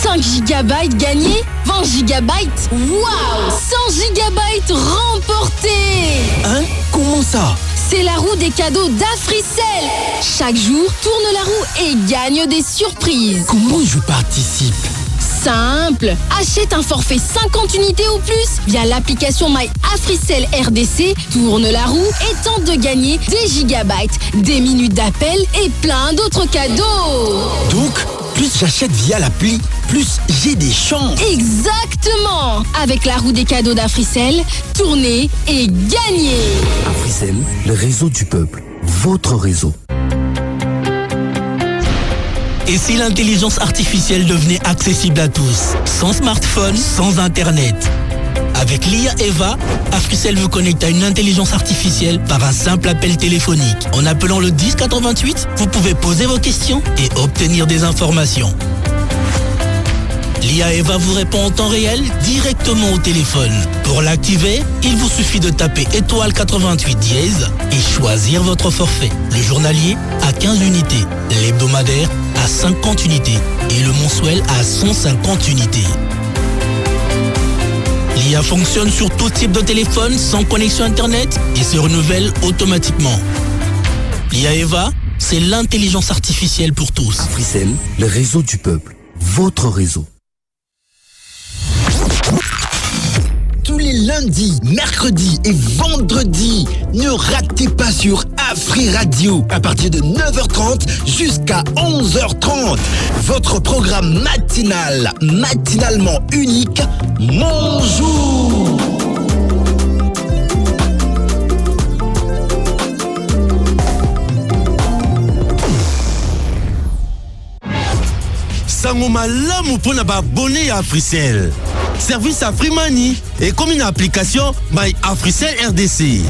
5 gigabytes gagnés, 20 gigabytes. Waouh! 100 gigabytes remportés. Hein? Comment ça? C'est la roue des cadeaux d'Africell. Chaque jour, tourne la roue et gagne des surprises. Comment je participe? Simple. Achète un forfait 50 unités ou plus via l'application My Africell RDC, tourne la roue et tente de gagner des gigabytes, des minutes d'appel et plein d'autres cadeaux. Donc, plus j'achète via l'appli, plus j'ai des chances. Exactement. Avec la roue des cadeaux d'Africell, tournez et gagnez. Africell, le réseau du peuple. Votre réseau. Et si l'intelligence artificielle devenait accessible à tous, sans smartphone, sans internet? Avec l'IA Eva, Africell vous connecte à une intelligence artificielle par un simple appel téléphonique. En appelant le 1088, vous pouvez poser vos questions et obtenir des informations. L'IA Eva vous répond en temps réel directement au téléphone. Pour l'activer, il vous suffit de taper étoile 88 dièse et choisir votre forfait. Le journalier à 15 unités, l'hebdomadaire à 50 unités et le mensuel à 150 unités. L'IA fonctionne sur tout type de téléphone sans connexion Internet et se renouvelle automatiquement. L'IA Eva, c'est l'intelligence artificielle pour tous. Africell, le réseau du peuple, votre réseau. Tous les lundis, mercredis et vendredis, ne ratez pas sur Afri Radio à partir de 9h30 jusqu'à 11h30. Votre programme matinal, matinalement unique, Mon Jour. Sango malamu pona ba abonné à Africell. Service Afrimani et comme une application by Africell RDC.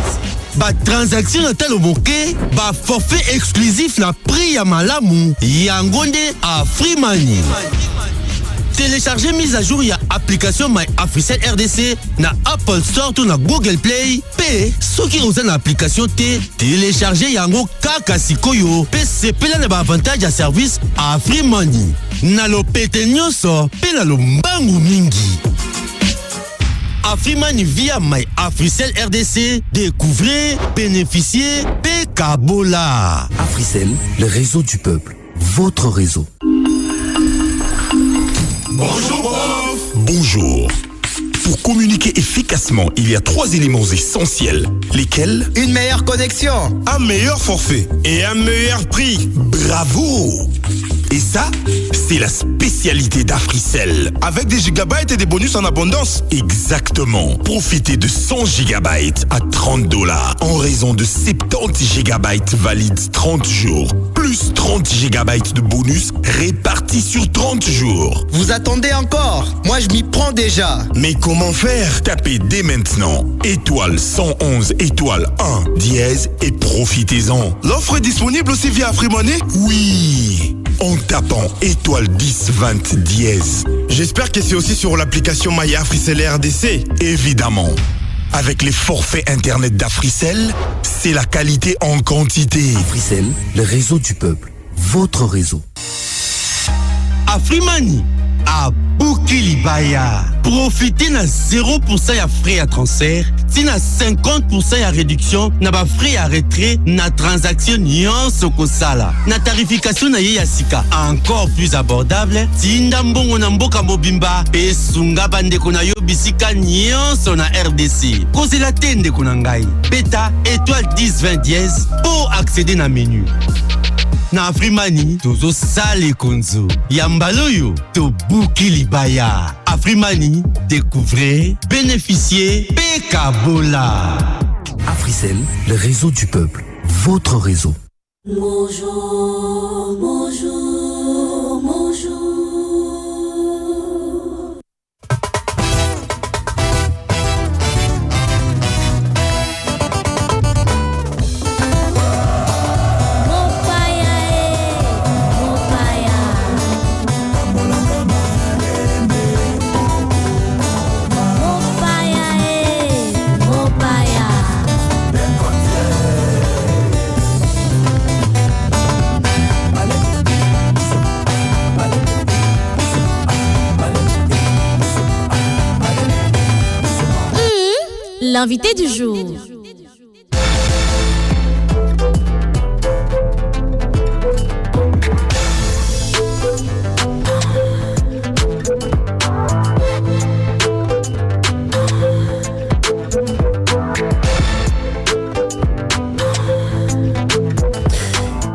Ba transaction na talo moke, ba forfait exclusif na prix ya malamu yangonde Afrimani. Téléchargez mise à jour ya application My Africell RDC na Apple Store ou na Google Play. P, soki oza na application te, téléchargez yango kaka sikoyo. P sepela na ba avantage ya service Afrimani. Na lo pete nyonso, pe na lo mbangu mingi. Afrimani via My Africell RDC, découvrez, bénéficiez, pe kabola. Africell, le réseau du peuple, votre réseau. Bonjour, prof. Bonjour. Pour communiquer efficacement, il y a 3 éléments essentiels. Lesquels? Une meilleure connexion, un meilleur forfait et un meilleur prix. Bravo. Et ça, c'est la spécialité d'Africell. Avec des gigabytes et des bonus en abondance. Exactement. Profitez de 100 gigabytes à $30 en raison de 70 gigabytes valides 30 jours. Plus 30 gigabytes de bonus répartis sur 30 jours. Vous attendez encore? Moi, je m'y prends déjà. Mais comment faire? Tapez dès maintenant étoile 111 étoile 1 dièse et profitez-en. L'offre est disponible aussi via Afrimoney? Oui, en tapant étoile 1020 dièse. J'espère que c'est aussi sur l'application My Africell RDC. Évidemment. Avec les forfaits internet d'Africell, c'est la qualité en quantité. Africell, le réseau du peuple, votre réseau. Afrimani à Boukilibaya. Profitez na 0% ya frais à transfert, si na 50% ya réduction na ba frais à retrait na transaction nyonso kosala. Na tarification na ye ya sika encore plus abordable, tinda mbongo na mboka mobimba pe sunga bandeko na yo bisika nyonso na RDC. Kozela tende ko na ngai. Beta étoile 1020 dièse pour accéder na menu. Na Afrimani, tozo sale konzo. Yambaloyo, to Boukilibaya. Afrimani, découvrez, bénéficiez, Pekabola. Africell, le réseau du peuple, votre réseau. Bonjour, bonjour, bonjour. L'invité du jour.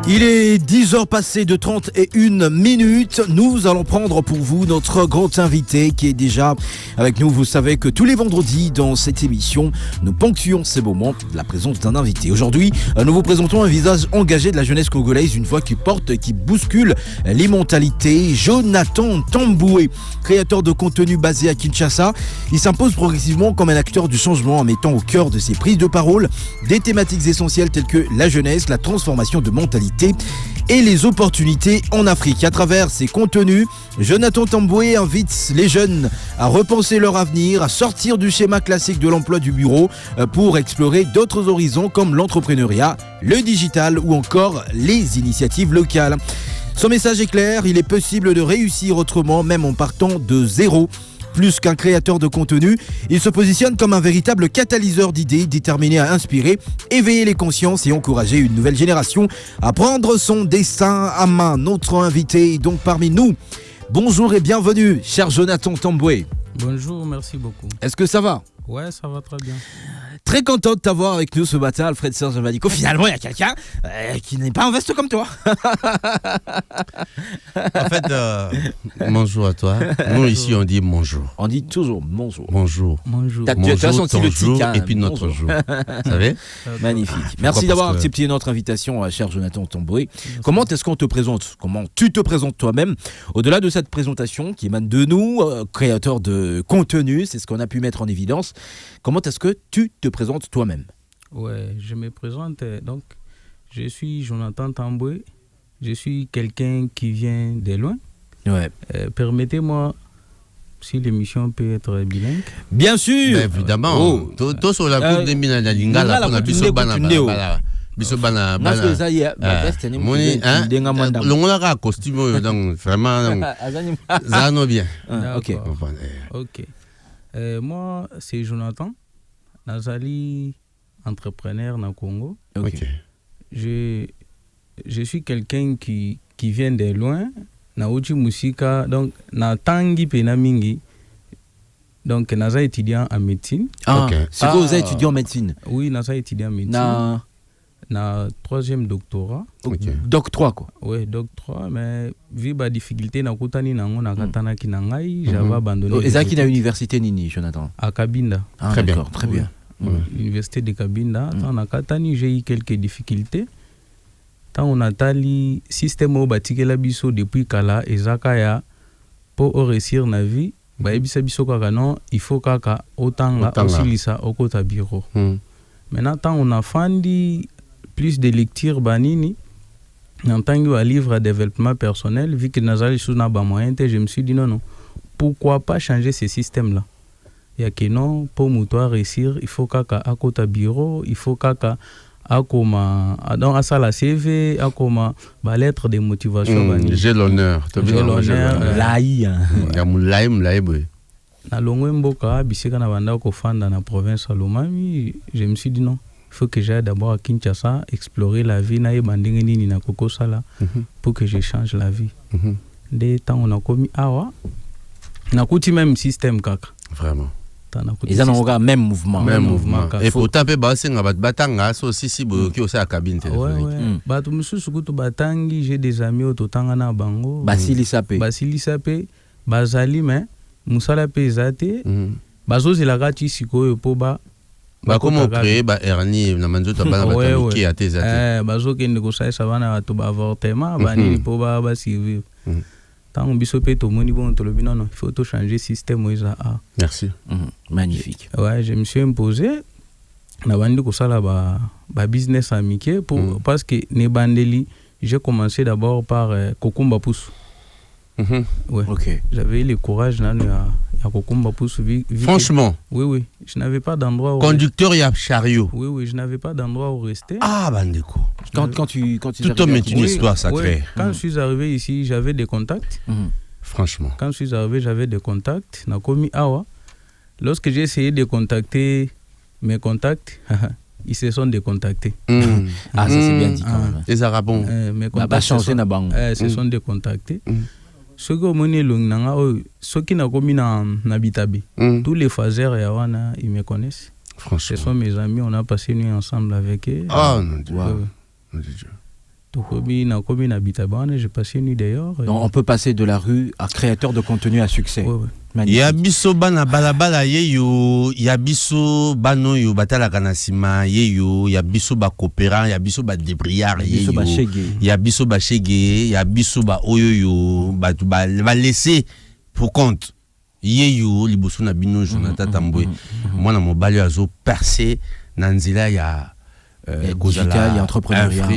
Il est 10h passées de 31 minutes. Nous allons prendre pour vous notre grand invité qui est déjà avec nous. Vous savez que tous les vendredis dans cette émission, nous ponctuons ces moments de la présence d'un invité. Aujourd'hui, nous vous présentons un visage engagé de la jeunesse congolaise, une voix qui porte et qui bouscule les mentalités. Jonathan Tamboué, créateur de contenu basé à Kinshasa, il s'impose progressivement comme un acteur du changement en mettant au cœur de ses prises de parole des thématiques essentielles telles que la jeunesse, la transformation de mentalité et les opportunités en Afrique. À travers ses contenus, Jonathan Tamboué invite les jeunes à repenser leur avenir, à sortir du schéma classique de l'emploi du bureau pour explorer d'autres horizons comme l'entrepreneuriat, le digital ou encore les initiatives locales. Son message est clair, il est possible de réussir autrement, même en partant de zéro. Plus qu'un créateur de contenu, il se positionne comme un véritable catalyseur d'idées, déterminé à inspirer, éveiller les consciences et encourager une nouvelle génération à prendre son destin à main. Notre invité est donc parmi nous. Bonjour et bienvenue, cher Jonathan Tamboué. Bonjour, merci beaucoup. Est-ce que ça va ? Ouais, ça va très bien. Très content de t'avoir avec nous ce matin, Alfred Serge Manico. Finalement, il y a quelqu'un qui n'est pas en veste comme toi. En fait, bonjour à toi. Nous, ici, on dit bonjour. On dit toujours bonjour. Bonjour. Bonjour. Tu as senti le tic, hein, et puis notre jour. Vous savez ? Magnifique. Merci d'avoir accepté notre invitation, cher Jonathan Tamboué. Comment est-ce qu'on te présente ? Comment tu te présentes toi-même ? Au-delà de cette présentation qui émane de nous, créateur de contenu, c'est ce qu'on a pu mettre en évidence. Comment est-ce que tu te présentes toi-même ? Ouais, je me présente. Donc, je suis Jonathan Tamboué. Je suis quelqu'un qui vient de loin. Ouais. Permettez-moi, si l'émission peut être bilingue. Bien sûr. Ben, évidemment. Tout sur la coupe de Mina Lingala pour la bisobana. Bisobana. L'on costume donc vraiment. Ça nous bien. Ok. Ok. Moi, c'est Jonathan. Nazali, entrepreneur dans le Congo. Ok. Je suis quelqu'un qui vient de loin. Na uchi musika, donc na tangi pena mingi. Donc naza étudiant en médecine. Ah, okay. C'est quoi vous êtes étudiant en médecine? Oui, naza étudiant en médecine. Na troisième doctorat. Okay. Doc 3 quoi. Oui, Doc 3, mais vu la difficulté na kutani nango na katana ki nangai, j'avais abandonné. Et ça qui na université nini, Jonathan? À Kabinda. Ah, très bien, très bien. L'université de Kabinda, dans la katani j'ai eu quelques difficultés. Tant on a tali système au batikela biso depuis kala ezakaya pour réussir na vie, ba ebisa biso kaka non, il faut kaka otanga osilisa okota bureau. Maintenant tant on a fandi plus de lecture banini en tant que livre à développement personnel, vu que nazali sous na ba moyen, je me suis dit non, pourquoi pas changer ce système là. Il y a que non, pour moi réussir, il faut kaka akota bureau, il faut kaka akoma donc à ça la CV akoma ba lettre de motivation j'ai l'honneur lai ya mulai boy na longo mboka bisika na banda ko fanda na province Lomami. Je me suis dit non, il faut que j'aille d'abord à Kinshasa explorer la vie na ebandenge nini na koko sala pour que je change la vie. Dès temps on a commis awa na kuti même système kaka vraiment. Ils ont un même mouvement. Même mouvement. Et pour taper bassin à batanga, ça aussi si qui aussi à cabine téléphonique. Ouais. Batu mususu kutu batangi, j'ai des amis au totanga na bango. Basili Sapé, Bazali mais musala pezate. Bazo zilagati sikoyo po ba. Ba comment créer ba hernie na manzoto bana batamiki à tes até. Bazo kende ko sai savana to ba avortement bani po ba survivre. Tant on bisopé tout le monde bon non, il faut tout changer système Merci. Magnifique. Ouais, je me suis imposé na bandi ko sala ba business amiqué pour parce que ne bandeli, j'ai commencé d'abord par Kokumba Pousse. Ouais. OK. J'avais eu le courage à Kokumba Pousse. Franchement. Oui, je n'avais pas d'endroit où conducteur il y a chariot. Oui, je n'avais pas d'endroit où rester. Ah bandeko. Quand tu tout homme est une histoire sacrée. Quand je suis arrivé ici, j'avais des contacts. Franchement. Quand je suis arrivé, j'avais des contacts. Nakomi awa. Lorsque j'ai essayé de contacter mes contacts, ils se sont décontactés. Ah, ça c'est bien dit quand même. Les Arabons. Mes contacts se sont décontactés. Ceux qui ont mené ceux qui n'ont commis na Bitabi, tous les phasers et Awana, ils me connaissent. Franchement. Ce sont mes amis, on a passé une nuit ensemble avec eux. Ah, non, Dieu. J'ai passé une nuit d'ailleurs. Donc on peut passer de la rue à créateur de contenu à succès. Ouais. Yabiso bana balabala yeyo, yabiso bano yo batala kanasima yeyo, yabiso ba coopérant, yabiso ba débriard yeyo, yabiso ba chege, yabiso ba oyoyo, ba laisser pour compte. Yeyo liboso na bino Jonathan Tamboué. Moi na mobali azo percer na nzela ya digital et entrepreneuriat.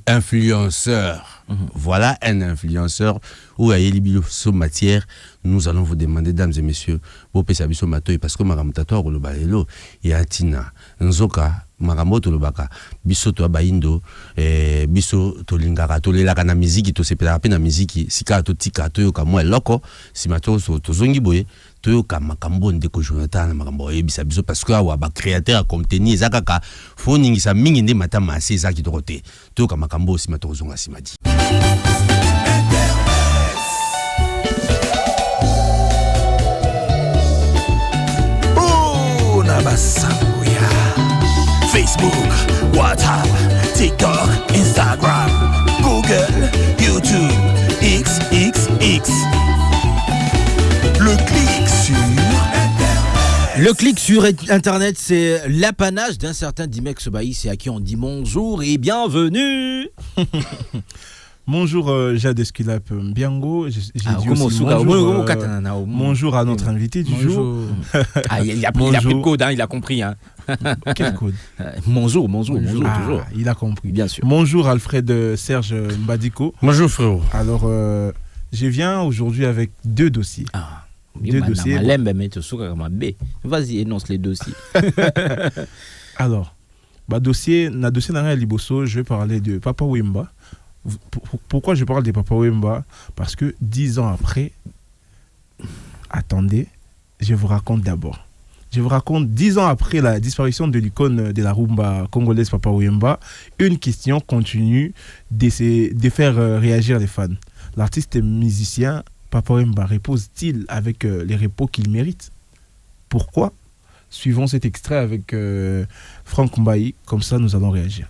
Influenceur. Voilà un influenceur où il y a des matières. Nous allons vous demander, dames et messieurs, parce que Maramutato Rolobalo, il y a Tina, Nzoka, Maramoto Lobaka, Biso to Baindo, Biso to Lingara, to Lelaka na musique, to separa na musique, Sika to Tika, to Yoka, Loko, Simato, to Zongiboye, to Yoka Makambo, Ndeko Jonathan, Marambo, Bisa Biso, parce que Awa, créateur à contenu, Zakaka, Foning, sa Mingende Matama, Zaki Dorote, to Yoka Makambo, Simato Zonga Simadi. Facebook, WhatsApp, TikTok, Instagram, Google, YouTube, XXX. Le clic sur Internet, c'est l'apanage d'un certain Dimex Baïs et à qui on dit bonjour et bienvenue. Bonjour Jade Esquilap Mbiango, j'ai dit aussi bonjour à notre invité du jour. Il a pris le code, il a compris. Quel code? Bonjour, toujours. Il a compris. Bien sûr. Bonjour Alfred Serge Mbadiko. Bonjour frérot. Alors, je viens aujourd'hui avec deux dossiers. Deux dossiers. Vas-y, énonce les dossiers. Alors, dossier dans Liboso, je vais parler de Papa Wemba. Pourquoi je parle de Papa Wemba? Parce que 10 ans après, attendez, je vous raconte d'abord. Je vous raconte 10 ans après la disparition de l'icône de la rumba congolaise Papa Wemba, une question continue de faire réagir les fans. L'artiste musicien Papa Wemba repose-t-il avec les repos qu'il mérite? Pourquoi? Suivons cet extrait avec Franck Mbaye, comme ça nous allons réagir.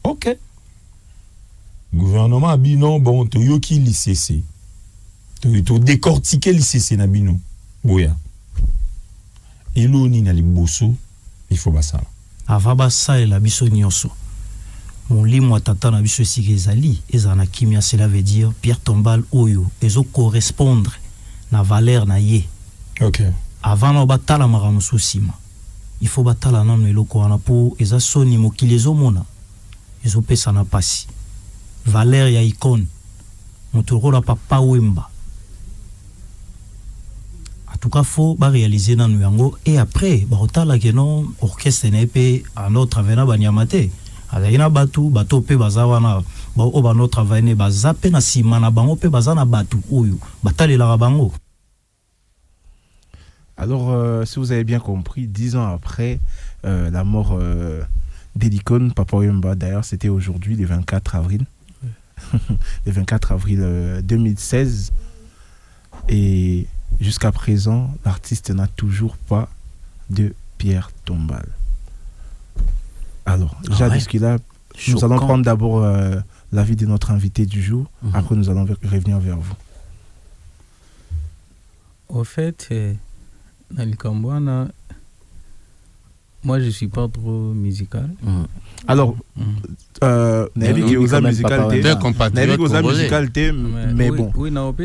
Ok. Gouvernement Abino, bon, tu yoki l'ICC. Tu décortiquer l'ICC na bino. Boya. Et l'eau ni na liboso, il faut basa. Avaba sa et la biso nyonso. Mon lit moi tata na biso sikezali, ezana kimia, cela veut dire Pierre Tombal oyo, ezo correspondre na valeur na ye. Ok. Avant no batala maramusu sima. Il faut batala nanu eloko wana po eza soni mokili ezomona ezopesa na pasi valeur ya icône motokola Papa Wemba en tout cas faut réaliser nanu yango et après otala que non orchestre na pe en autre vena banyamate azayina batu bato pe bazawana o ba notre travail bazape na sima na bango pe bazana batu oyo batalela bango. Alors, si vous avez bien compris, 10 ans après la mort de l'icône Papa Wemba, d'ailleurs, c'était aujourd'hui, le 24 avril. Le 24 avril 2016. Et jusqu'à présent, l'artiste n'a toujours pas de Pierre Tombal. Alors, Jade Esquilap, nous allons prendre d'abord l'avis de notre invité du jour. Après, nous allons revenir vers vous. Au fait... moi je suis pas trop musical. Alors, mais bon.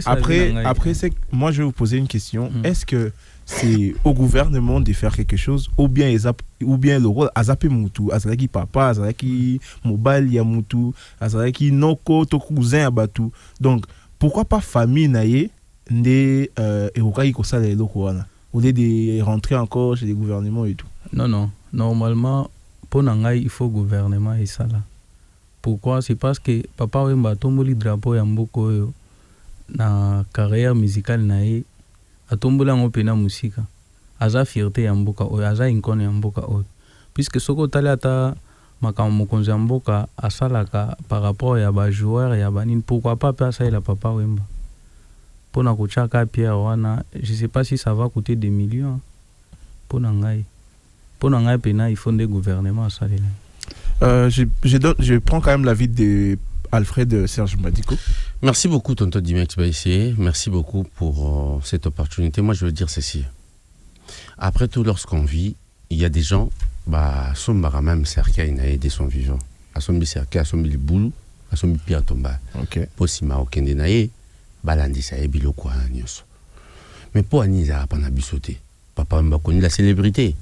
Après c'est moi je vais vous poser une question. Est-ce que c'est au gouvernement de faire quelque chose ou bien le rôle Azapé Moutou, Azaki Papa, Azaki Mobile Yamutu, Azaki Noko to cousin Abatu. Donc pourquoi pas famille naie ne erokai ko ça les loko wana? Au lieu de rentrer encore chez les gouvernements et tout. Non. Normalement, pour Nangai, il faut gouvernement et ça là. Pourquoi? C'est parce que Papa Wemba tomboli drapeau ya mboko na carrière musicale nae atombola ngopena musika. Aza fierté ya mboka o aza inkone ya mboka o. Puisque soko talata makambo mokonzi ya mboka asalaka par rapport ya ba joueur ya banine, pourquoi pas passer la Papa Wemba? Pour Nakuchaka Pierre wana, je sais pas si ça va coûter des millions. Pour Nangai pena il faut des gouvernements ça là. Je prends quand même l'avis de Alfred Serge Mbadiko. Merci beaucoup tonton Dimex Baïsé. Merci beaucoup pour cette opportunité. Moi je veux dire ceci. Après tout, lorsqu'on vit, il y a des gens sombara même cercueil n'a aidé son vivant. A sombi cercueil, a sombi le boulou, a sombi Pierre Tomba. OK. Possima okende nae balandisa e biloko wana nyonso. Mais pour Anisa pana bisoté. Papa Wemba connaît la célébrité.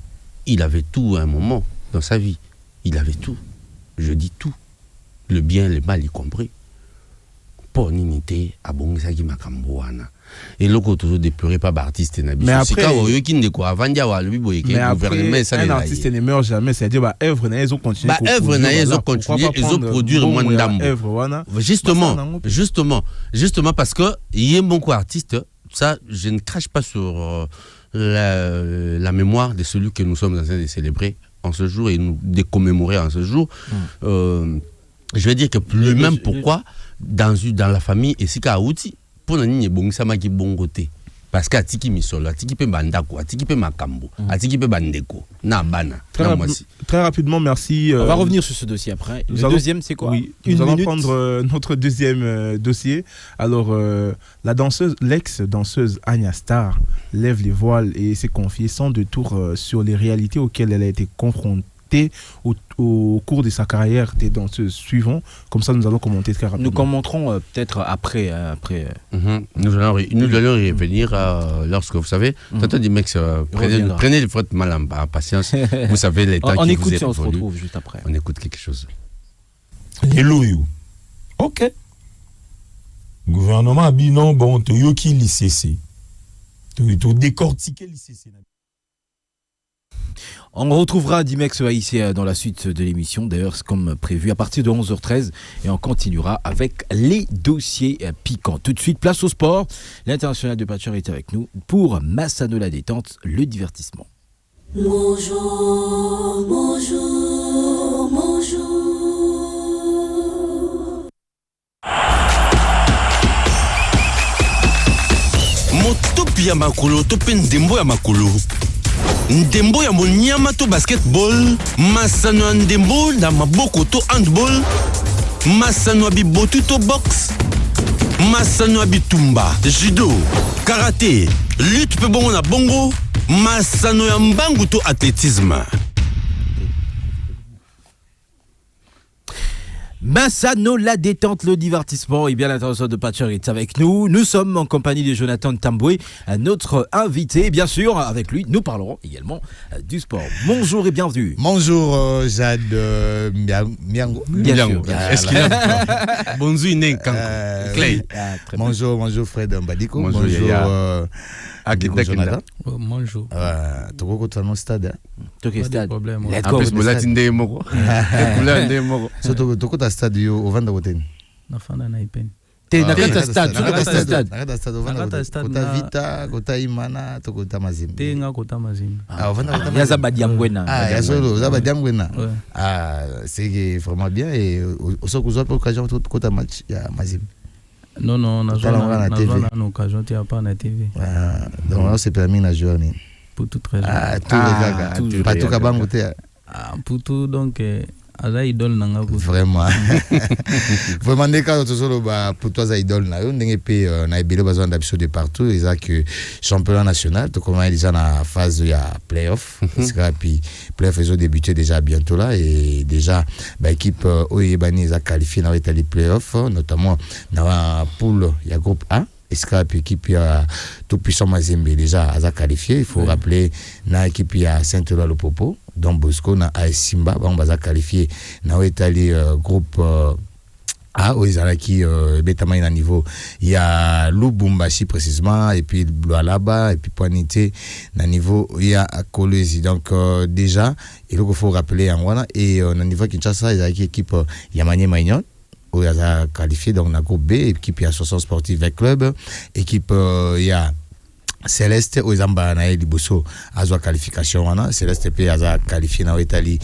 il avait tout à un moment dans sa vie. Il avait tout. Je dis tout. Le bien, le mal y compris. Pour n'unité, à bon ça qui m'a camboana. Et le côté toujours déploré par l'artiste. Mais après, un artiste ne meurt jamais. C'est-à-dire, œuvre n'a ils ont continué. Œuvre n'a ils ont continué, ils ont produit le monde d'âme. Justement, parce que il y a beaucoup d'artistes. Ça, je ne crache pas sur la mémoire de celui que nous sommes en train de célébrer en ce jour et nous de commémorer en ce jour. Je veux dire que le même pourquoi dans la famille et si ka outi pour nani bon sama ki bon côté parce que atiki misolo atiki pe bandako atiki pe makambo atiki pe bandeko na bana. Très rapidement, merci. On va revenir sur ce dossier après. Le deuxième, c'est quoi? Oui, nous allons prendre notre deuxième dossier. Alors, la danseuse, l'ex-danseuse Anya Star lève les voiles et s'est confiée sans détour sur les réalités auxquelles elle a été confrontée au cours de sa carrière des danseuses. Suivons, comme ça nous allons commenter très rapidement. Nous commenterons peut-être après. Nous allons y revenir lorsque vous savez. Tantôt dit mec, prenez votre mal en patience. Vous savez les temps qui vous est. On se retrouve juste après. On écoute quelque chose. Hello you. Ok. Gouvernement binon bon to yoki l'ICC. To décortiquer l'ICC. On retrouvera Dimex ici dans la suite de l'émission, d'ailleurs comme prévu à partir de 11h13 et on continuera avec les dossiers piquants. Tout de suite, place au sport. L'international de Patcher est avec nous pour Massano la détente, le divertissement. Bonjour, bonjour, bonjour. Motopi ya makolo, tope ndembo ya makolo. Ndembo ya monyama to basketball, masano ya ndembo na maboko to handball, masano ya bibotu to box, masano ya bitumba, judo, karaté, lutte pe bongo na bongo, masano ya mbangu to athlétisme. Massano, la détente, le divertissement et bien l'international de Patcher est avec nous. Nous sommes en compagnie de Jonathan Tamboué, notre invité. Bien sûr, avec lui, nous parlerons également du sport. Bonjour et bienvenue. Bonjour, Jade Miango. Bien sûr. Est-ce qu'il a bonjour, Clay. Bonjour, Fred Mbadiko. Bonjour, Jonathan. Bonjour. Toko koto stade. Toké stade. Problème. En plus, Molatinde moko. Toko ta stade yo ovanda koten. Na fanda na ipen. Nakata stade. Nakata stade. Kota Vita, kota Imana, toko ta Mazimbe. Tenga kota Mazimbe. Ovanda kota. Yaza Badiangwena. Yazolo, za Badiangwena. C'est vraiment bien et au soko zo pour occasion kota match ya Mazimbe. Non, on a joué à l'occasion, tu n'as pas na TV. Donc, on s'est permis de jouer. Pour toute raison. Pas tout kabango te. Pour tout, donc, aza idole nanga pour vraiment. Vraiment, des cas, pour toi, ça idole na yo, n'engue pe na ebele besoin d'habitude de partout, ils ont que championnat national, tout comme ils ont la phase il y a playoff, parce que puis playoff ils ont débuté déjà bientôt là et déjà l'équipe Oyebani ils a qualifié dans les playoffs, notamment dans la poule il y a groupe A. Escape équipe ya tout puissant Mazembe déjà a qualifié, il faut rappeler na équipe ya Saint-Eloi le Popo Don Bosco na AS Simba on va qualifier na Italie groupe A aux Izalaki betama na niveau il y a Lubumbashi précisément et puis Lualaba et puis Poinité na niveau il y a Kolwezi donc déjà il faut rappeler en voilà et na niveau Kinshasa Izalaki équipe Yamanye Maignon où il y a qualifié donc la groupe B équipe il y a 60 sportifs avec club équipe il y a Céleste aux Zamba na Liboso a joué qualification wana Céleste P a qualifié dans Italie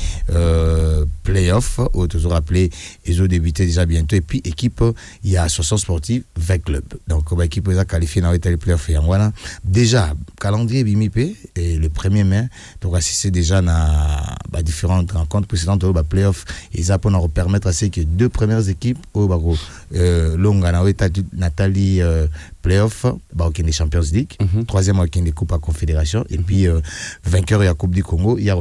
playoff ou toujours rappelé ils ont débuté déjà bientôt et puis équipe il y a 60 sportifs 20 clubs donc équipe a qualifié dans Italie playoff et wana déjà calendrier BIMIP et le 1er mai donc assister déjà na différentes rencontres précédentes au playoff et ça pour nous permettre à ce que deux premières équipes au bako longa na Nathalie playoff au des Champions League troisième au des Coupe à Confédération et puis vainqueur il y a Coupe du Congo il y a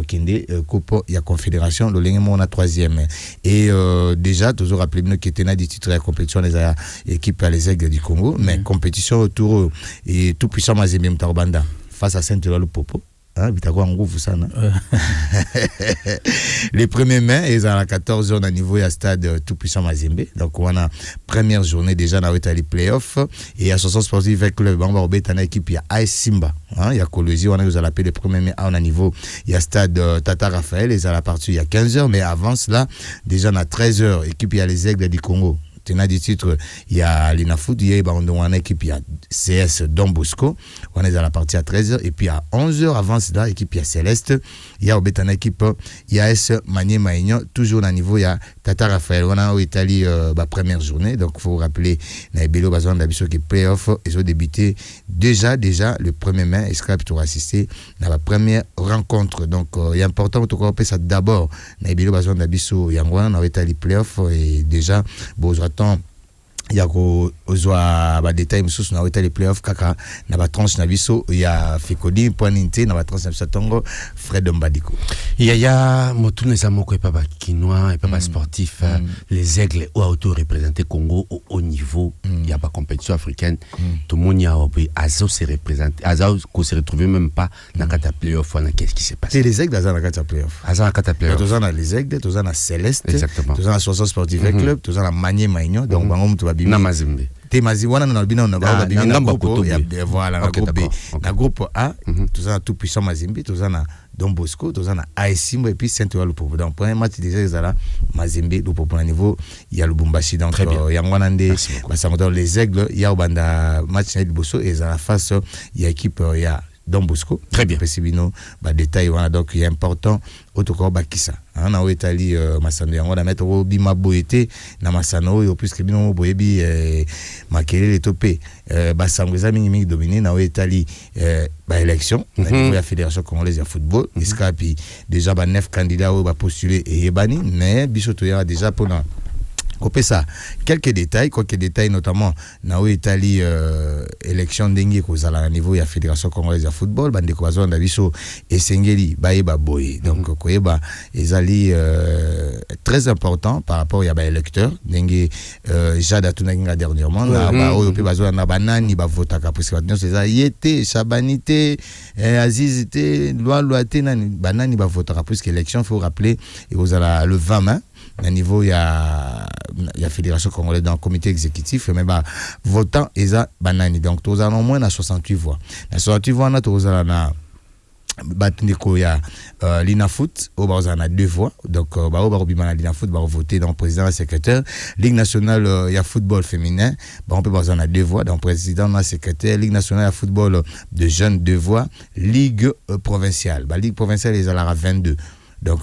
Coupe il y a Confédération le lengemo on a troisième et déjà toujours rappelez nous qui était na des titres de la compétition les équipes à les Aigles du Congo mais compétition autour et tout puissant Mazembe Mtarobanda face à Saint-Eloi le Popo Bitako en groupe ça. Les premiers mai, ils ont à 14 heures à niveau à stade tout puissant Mazembe. Donc on a première journée déjà dans les playoffs et association sportive avec le Bamba Obet en équipe il y a AS Simba, il y a Colosi, on a nous appelé les premiers mai on a niveau il y a stade Tata Raphaël, ils ont la partie il y a 15 heures mais avant cela déjà on a 13 heures équipe il y a les Aigles du Congo. Tenant du titre, il y a l'Inafoot, il y a une équipe, il y a CS Don Bosco, on est à la partie à 13h, et puis à 11h avant cela, l'équipe, il y a Céleste, il y a une équipe, il y a S Manier Maïgnon, toujours à niveau, il y a Tata Raphaël, on a en Italie, première journée, donc il faut rappeler, il y a Bélo Bazan d'Abisso qui est playoff, ils ont débuté déjà le 1er mai, et Scrap pour assister à la première rencontre, donc il est important, tout cas, ça d'abord, il y a Bélo Bazan d'Abisso, il y a en Italie playoff, et déjà, bon, il y a des détails mususu na weta les playoffs kaka na ba tranche na biso il y a Fekodi pointé na ba tranche na biso Fred Mbadiko il y a motune za moko et pas kinois et pas sportif les Aigles ont auto-représenté Congo au haut niveau il y a pas compétition africaine tout le monde y a Azo se représenter Azo ko se retrouver même pas na kata playoff qu'est-ce qui s'est passé les Aigles dans la kata playoff Azo na kata playoff tous on les Aigles tous on a Céleste tous on a association sportive club tous on a Manier Maïgnon donc bango tu vas na Mazembe te maziwana na bino na ba bina groupe voilà na groupe A tous on a tout puissant Mazembe tous on a Don Bosco tous on a AS Simba et puis Saint-Ouen Lupopo donc premier match déjà ils là Mazembe Lupopo na niveau il y a Lubumbashi donc il y a Mwanande dans les Aigles il y a Obanda match na Liboso et à la face il y a équipe il y a Don Bosco très bien Pesibino détail voilà donc il est important autour bakisa na Italie masando yango na mettre bima boyete na masano yo plus que bino boyebi makelele topé basangweza mingi dominé na Italie élection na niveau ya fédération congolaise de football escapi déjà 9 candidats au postuler et ebani mais bisoto ya déjà pour Copé ça, quelques détails notamment na Italie élection dengue kozala na niveau ya fédération congolaise de football bande ko bazon na biso esengeli baeba boy donc koyeba ezali très important par rapport ya ba électeur dengue jada tunanga dernièrement na ba oyo pe bazon na banani ba votaka parce que c'est ça yete sabanité azizité loité nani banani ba votaka parce que élection faut rappeler et kozala le 20 mai à niveau il y a fédération congolaise dans le comité exécutif mais votant eza banani donc tous en moins na 68 voix na 68 voix na tous na batndiko ya l'Inafoot au bazana 2 voix donc ba bimana l'Inafoot ba voter dans président et secrétaire Ligue nationale ya football féminin on peut bazana 2 voix dans président et secrétaire Ligue nationale ya football de jeunes 2 voix Ligue provinciale Ligue provinciale ils a 22 donc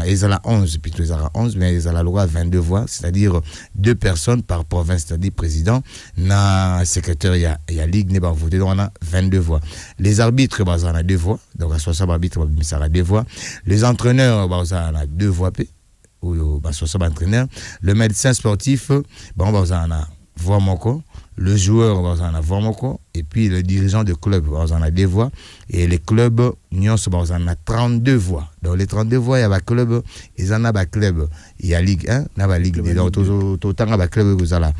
ils ont 11 plutôt ils ont 11 mais ils ont la loi 22 voix c'est-à-dire 2 personnes par province c'est-à-dire président na secrétaire il y a ligue ne va voter donc on a 22 voix les arbitres on a 2 voix donc à 60 arbitres ça a 2 voix les entraîneurs on a 2 voix ou 60 entraîneurs le médecin sportif on a voix moko le joueur on a voix moko et puis le dirigeant de club on a 2 voix et les clubs on a 32 voix dans les 32 voix il y a club ils en a club il y a Ligue 1 na ba Ligue 2 donc tout temps ba club vous ala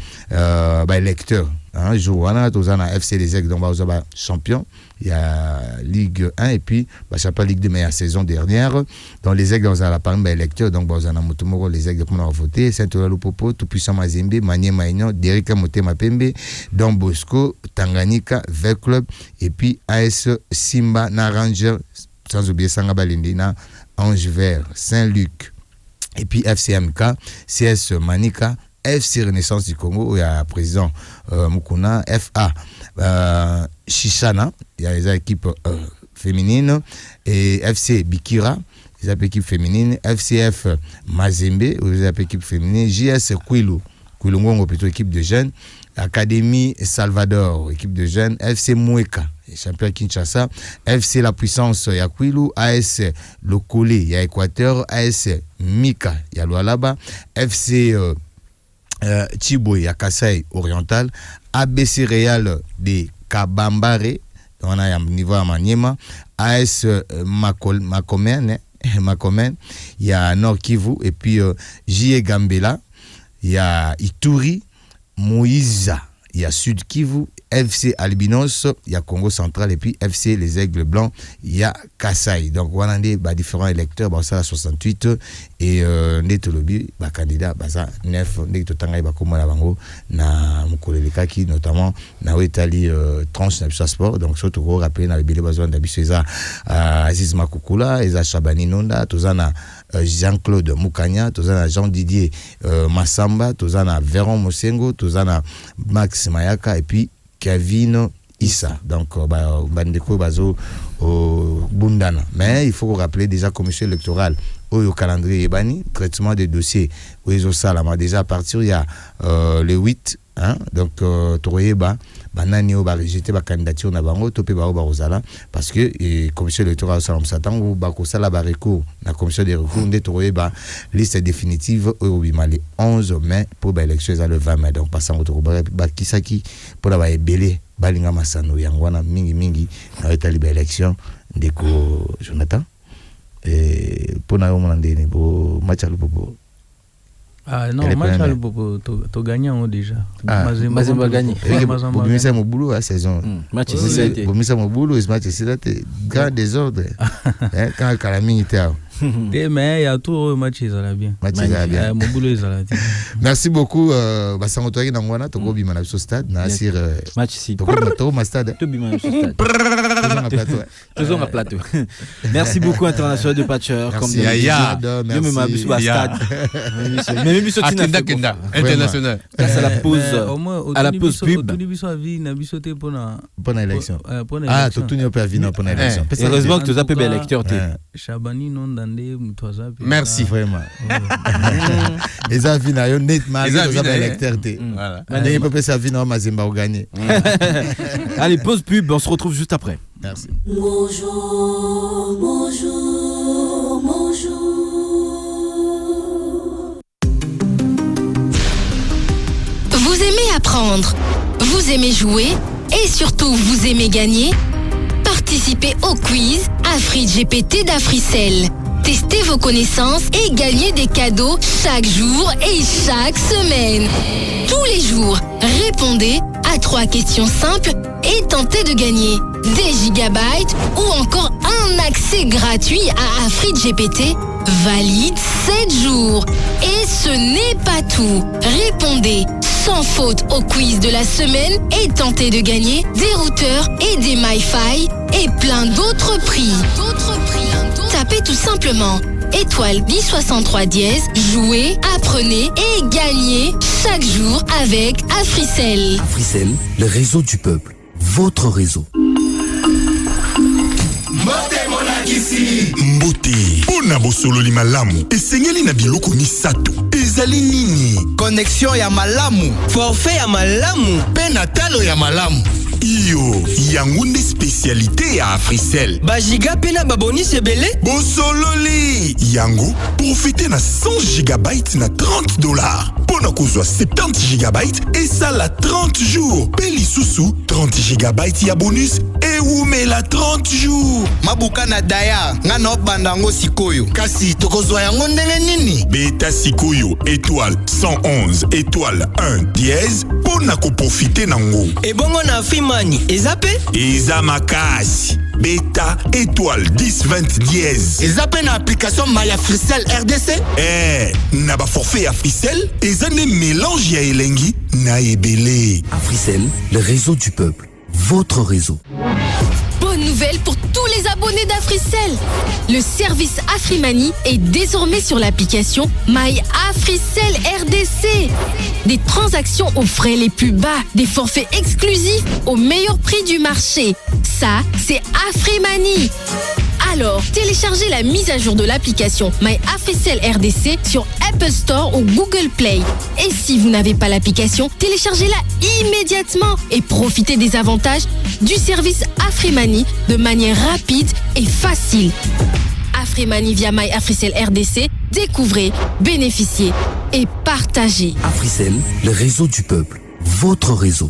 électeur jour on a FC les Aigles donc ba champion il y a Ligue 1 et puis pas Ligue 2 mais la saison dernière dans les Aigles on a la parmi électeur donc on a motomoko les Aigles pour voter Saint-Ouen Lupopo tout puissant Mazembe Manier Maïgnon Derrick Motema Pembe Don Bosco Tanganyika V Club et puis AS Simba na Ranger sans oublier Sanga Balindi na Ange Vert Saint-Luc et puis FCMK CS Manika FC Renaissance du Congo il y a président Mukuna FA Shishana il y a les équipes féminines et FC Bikira les équipes féminines FCF Mazembe les équipes féminines JS Kwilungongo plutôt équipe de jeunes Académie Salvador équipe de jeunes FC Moueka champion Kinshasa FC La Puissance ya Kwilu AS Lokole ya Équateur AS Mika ya Lualaba FC Chiboy ya Kasai Oriental ABC Real de Kabambare on a un niveau à Maniema AS Makomen il y a Nord Kivu et puis J.E. Gambela il y a Ituri Moïsa il y a Sud Kivu FC Albinos, il y a Congo Central, et puis FC Les Aigles Blancs, il y a Kassai. Donc, voilà des différents électeurs, ça à 68, et Netolobi, candidat, ça 9, Netotanga, na Moukoleleka qui notamment na Wetali tranche na biso sport. Donc, surtout, rappeler na Bébé Bazouan d'Abiso, Aziz Makoukoula, Eza Chabani Nonda, Tozana Jean-Claude Moukanya, Tozana Jean-Didier Massamba, Tozana Véron Mosengo, Tozana Max Mayaka, et puis Kevin Issa. Donc, Bandeko Bazo Bundana. Mais il faut rappeler déjà commission électorale au calendrier Ebani, traitement des dossiers au Salama. Déjà à partir il y a le 8, hein, donc Toroyeba, Banani au rejeté la candidature na bango topé ba Rosala parce que commission électorale Salam Satan ou Bakosala Bareko la commission des recours de Toroyeba liste définitive au Bimali 11 mai pour l'élection le 20 mai. Donc passant au Toroyeba Kisaki pour la belé balinga masano yangwana mingi na etali ba élection ndeko Jonathan et pour na monandene bo match le popo. Ah non, match le popo to gagnant déjà. Mazemba gagné. Pour miser mon boulot à saison. Match c'est pour miser mon boulot, ce match c'est là grand désordre. Quand Kalami était mais il y a tout match ça va bien. Mon boulot ça va bien. Merci beaucoup Bassango Toyi Nangwana to go bima na stade na sir match si. To ma stade. To bima na stade. Toujours à plateau. Merci beaucoup international de Patcher comme d'habitude. Yo me m'abuse pas stade. Mais biso tina international. Grâce à la pause pub. Tout biso a vie na biso te pour na élection. Ah, tout ni pas vie pour na élection. Heureusement que tu as payé électeur te. Chabani non dande mutwaza. Merci vraiment. Les avis na yo net ma électeur te. Voilà. N'ayez pas sa vie na Mazemba au gagner. Allez, pause pub, on se retrouve juste après. Merci. Bonjour, bonjour, bonjour. Vous aimez apprendre, vous aimez jouer et surtout vous aimez gagner? Participez au quiz AfriGPT d'Africell. Testez vos connaissances et gagnez des cadeaux chaque jour et chaque semaine. Tous les jours, répondez à 3 questions simples et tentez de gagner des gigabytes ou encore un accès gratuit à AfriGPT valide 7 jours. Et ce n'est pas tout. Répondez sans faute au quiz de la semaine et tentez de gagner des routeurs et des MiFi et plein d'autres prix. Tapez tout simplement étoile 1063 dièse, jouez, apprenez et gagnez chaque jour avec Africell. Africell, le réseau du peuple, votre réseau. Mbote pona bosololi malamu esengeli na biloko misato ezali nini connexion ya malamu forfait ya malamu pe na talo ya malamu iyo yango nde spécialité ya Africell bagiga pe na babonisi ebele bosololi yango profite na 100 gigabytes na $30 pona kozwa 70 gigabytes esala 30 jours pe lisusu 30 gigabytes ya bonus ewumela 30 jours mabuka na daya nga na obandango sikoyo kasi tokozwa yango ndenge nini beta sikoyo étoile 111 étoile 1 dièse pona koprofite nango ebongo na Afrimani eza pe eza makasi beta étoile 1020 dièse eza pe na application My Africell RDC na ba forfait Africell eza ne mélange ya elengi na ebele. Africell, le réseau du peuple, votre réseau. Bonne nouvelle pour tous les abonnés d'Africell. Le service Afrimani est désormais sur l'application My Africell RDC. Des transactions aux frais les plus bas, des forfaits exclusifs au meilleur prix du marché. Ça, c'est Afrimani. Alors, téléchargez la mise à jour de l'application My Africell RDC sur Apple Store ou Google Play. Et si vous n'avez pas l'application, téléchargez-la immédiatement et profitez des avantages du service Afrimani de manière rapide et facile. Afrimani via My Africell RDC, découvrez, bénéficiez et partagez. Africell, le réseau du peuple, votre réseau.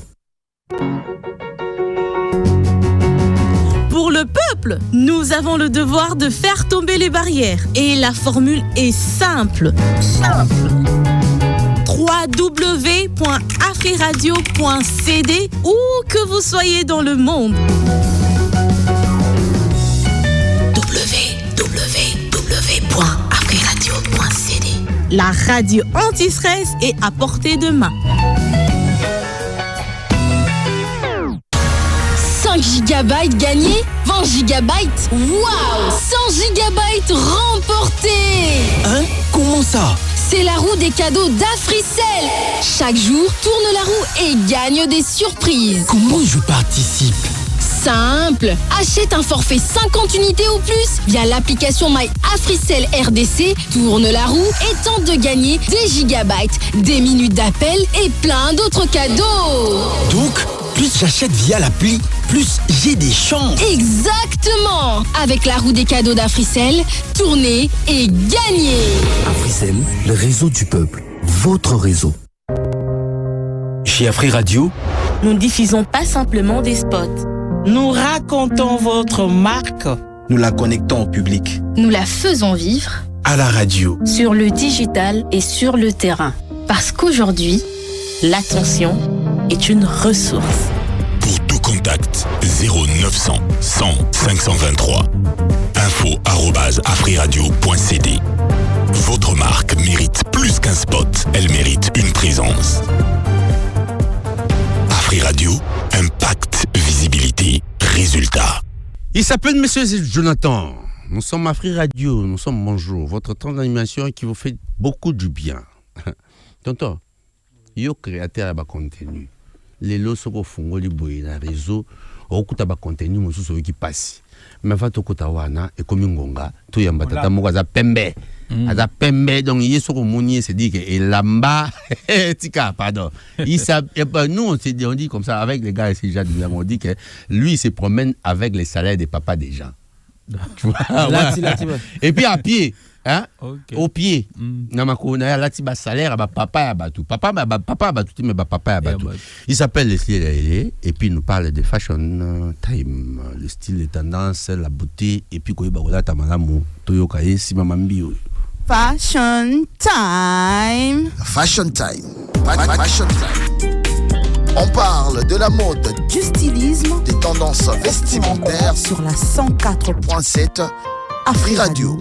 Pour le peuple, nous avons le devoir de faire tomber les barrières. Et la formule est simple. www.afriradio.cd où que vous soyez dans le monde. www.afriradio.cd. La radio anti-stress est à portée de main. 5 GB gagnés, 20 GB. Waouh! 100 GB remportés! Hein? Comment ça? C'est la roue des cadeaux d'Africell. Chaque jour, tourne la roue et gagne des surprises. Comment je participe? Simple. Achète un forfait 50 unités ou plus via l'application My Africell RDC, tourne la roue et tente de gagner des gigabytes, des minutes d'appel et plein d'autres cadeaux. Donc, plus j'achète via l'appli, plus j'ai des chances. Exactement. Avec la roue des cadeaux d'Africell, tournez et gagnez. Africell, le réseau du peuple, votre réseau. Chez Afri Radio, nous ne diffusons pas simplement des spots. Nous racontons votre marque. nous la connectons au public. Nous la faisons vivre à la radio, sur le digital et sur le terrain. Parce qu'aujourd'hui, l'attention est une ressource. Pour tout contact, 0900 100 523. info@afriradio.cd. Votre marque mérite plus qu'un spot, elle mérite une présence. Afri Radio, impact, visibilité, résultat. Il s'appelle Monsieur Jonathan. Nous sommes Afri Radio, nous sommes Bonjour, votre temps d'animation qui vous fait beaucoup du bien. Tonton, yo créateur de contenu. Les lots sont au fond du réseau, au coup de contenu, nous sommes qui passe. Mais va to kotawana et comme ngonga to yamba tata moko za pembe aza pembe donc yeso ko moni se dit que elamba tika pardon il nous on dit comme ça avec les gars ici déjà on dit que lui il se promène avec les salaires des papas des gens. Tu vois, et puis à pied hein okay. Au pied na makona là tiba salaire ba papa ya batu papa batu mais papa ya batu. Il s'appelle Leslie et puis il nous parle de fashion time, le style, les tendances, la beauté et puis ko ba wala tamalamu toyoka yesi mama mbio. Fashion time. Fashion time. Fashion time. On parle de la mode, du stylisme, des tendances vestimentaires sur la 104.7 Afri Radio.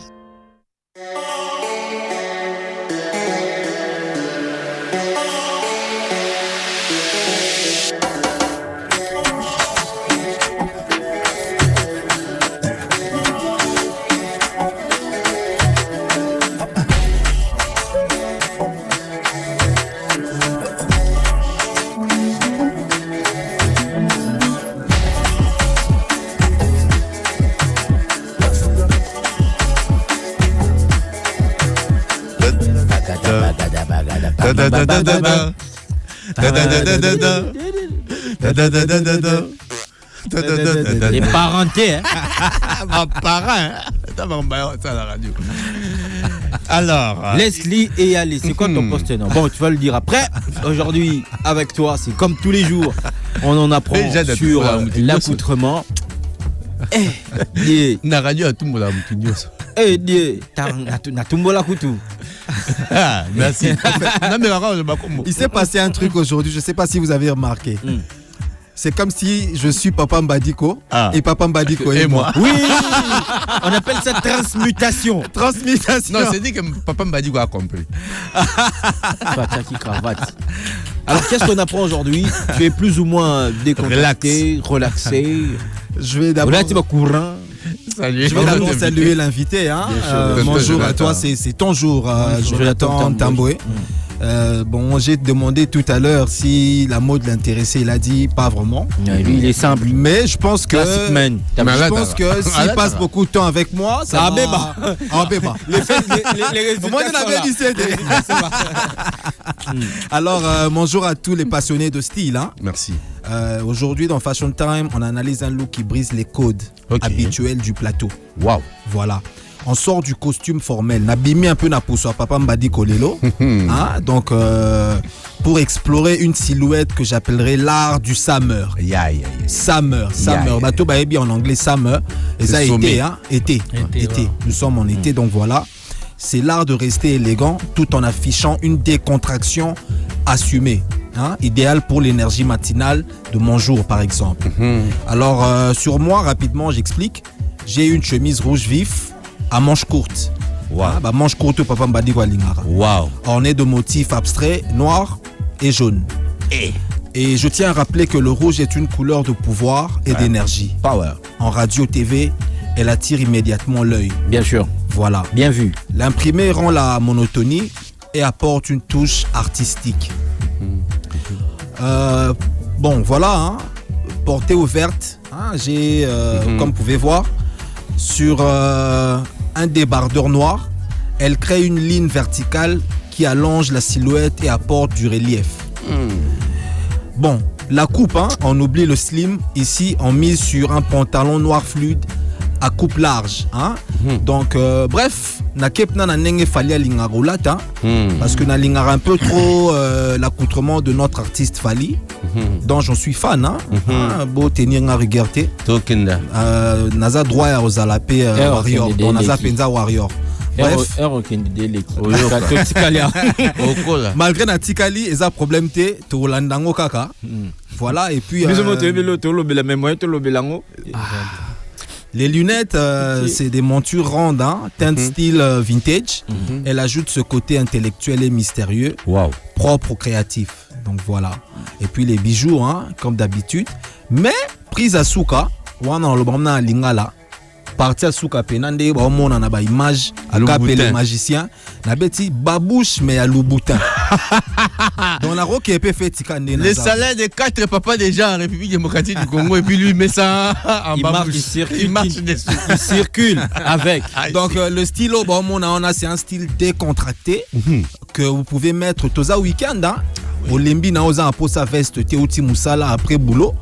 Les parentés, hein. Un parrain, ça à la radio. Alors, Leslie et Ali, c'est quoi ton poste? Non, bon, tu vas le dire après. Aujourd'hui, avec toi, c'est comme tous les jours, on en apprend sur l'accoutrement. Na radio a tout le monde. Merci. Il s'est passé un truc aujourd'hui, je ne sais pas si vous avez remarqué. C'est comme si je suis Papa Mbadiko et Papa Mbadiko et moi. Oui, on appelle ça transmutation. Transmutation. Non, c'est dit que Papa Mbadiko a compris. Cravate. Alors, qu'est-ce qu'on apprend aujourd'hui? Tu es plus ou moins décontracté, relaxé. Je vais d'abord saluer l'invité. Hein. Bonjour à toi, c'est ton jour, Jonathan Tamboué. Bon, j'ai demandé tout à l'heure si la mode l'intéressait. Il a dit pas vraiment. Lui, il est simple. Mais je pense que s'il passe beaucoup de temps avec moi, ça va. Moi, on avait dit c'était. Alors, bonjour à tous les passionnés de style. Hein. Merci. Aujourd'hui, dans Fashion Time, on analyse un look qui brise les codes habituels du plateau. Waouh. Voilà. On sort du costume formel. Nabimi un peu na pousso Papa Mbadi Kolelo. Hein? Donc, pour explorer une silhouette que j'appellerais l'art du summer. Summer. Bateau baebi en anglais summer. Et ça été, hein? Été. Nous sommes en été, donc voilà. c'est l'art de rester élégant tout en affichant une décontraction assumée. Idéal pour l'énergie matinale de mon jour, par exemple. Alors, sur moi, rapidement, j'explique. J'ai une chemise rouge vif à manches courtes. Wow. Manches courtes, papa mbadi wa lingara. Wow. Ornée de motifs abstraits, noirs et jaunes. Et je tiens à rappeler que le rouge est une couleur de pouvoir et d'énergie. Power. En radio, TV, elle attire immédiatement l'œil. Bien sûr. Voilà. Bien vu. L'imprimé rend la monotonie et apporte une touche artistique. Bon, voilà. Portée ouverte. J'ai, comme vous pouvez voir, sur un débardeur noir, elle crée une ligne verticale qui allonge la silhouette et apporte du relief. Bon, la coupe, on oublie le slim. Ici, on mise sur un pantalon noir fluide à coupe large. Donc, bref, na kepna na nenge Fali Lingarolata, parce que na lingara un peu trop l'accoutrement de notre artiste Fali, dont j'en suis fan. Beau tenir nga regardé. Naza droit à Ozalapé Warrior, donc Naza Penza Warrior. Bref, malgré na tikali eza problème te to landango kaka. Voilà, et puis les lunettes, c'est des montures rondes, teinte style vintage. Elle ajoute ce côté intellectuel et mystérieux, propre au créatif. Donc voilà. Et puis les bijoux, comme d'habitude. Mais prise à souka, wana lobamna lingala. Parti à souka penande, on a ba image, à capé les magiciens. Na beti babouche mais à Louboutin. Donc la roque est fait tikande. Les salaires de 4 papas déjà en République démocratique du Congo et puis lui met ça en babouche. Il marche dessus. Il circule avec. Donc le stylo, on a c'est un style décontracté que vous pouvez mettre toza week-end. Au lembi na oza pour sa veste te uti musala après boulot.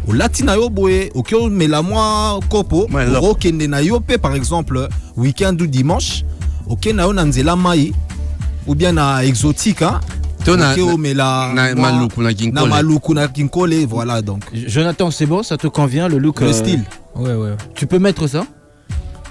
Au latina yo boye, au kyo mais la moi kopo, au kende na yo pe par exemple week-end ou dimanche, au kena yo na nzela mai ou bien na exotique na maluku na kinkole, voilà donc. Jonathan, c'est bon, ça te convient le look, le style. Ouais. Tu peux mettre ça?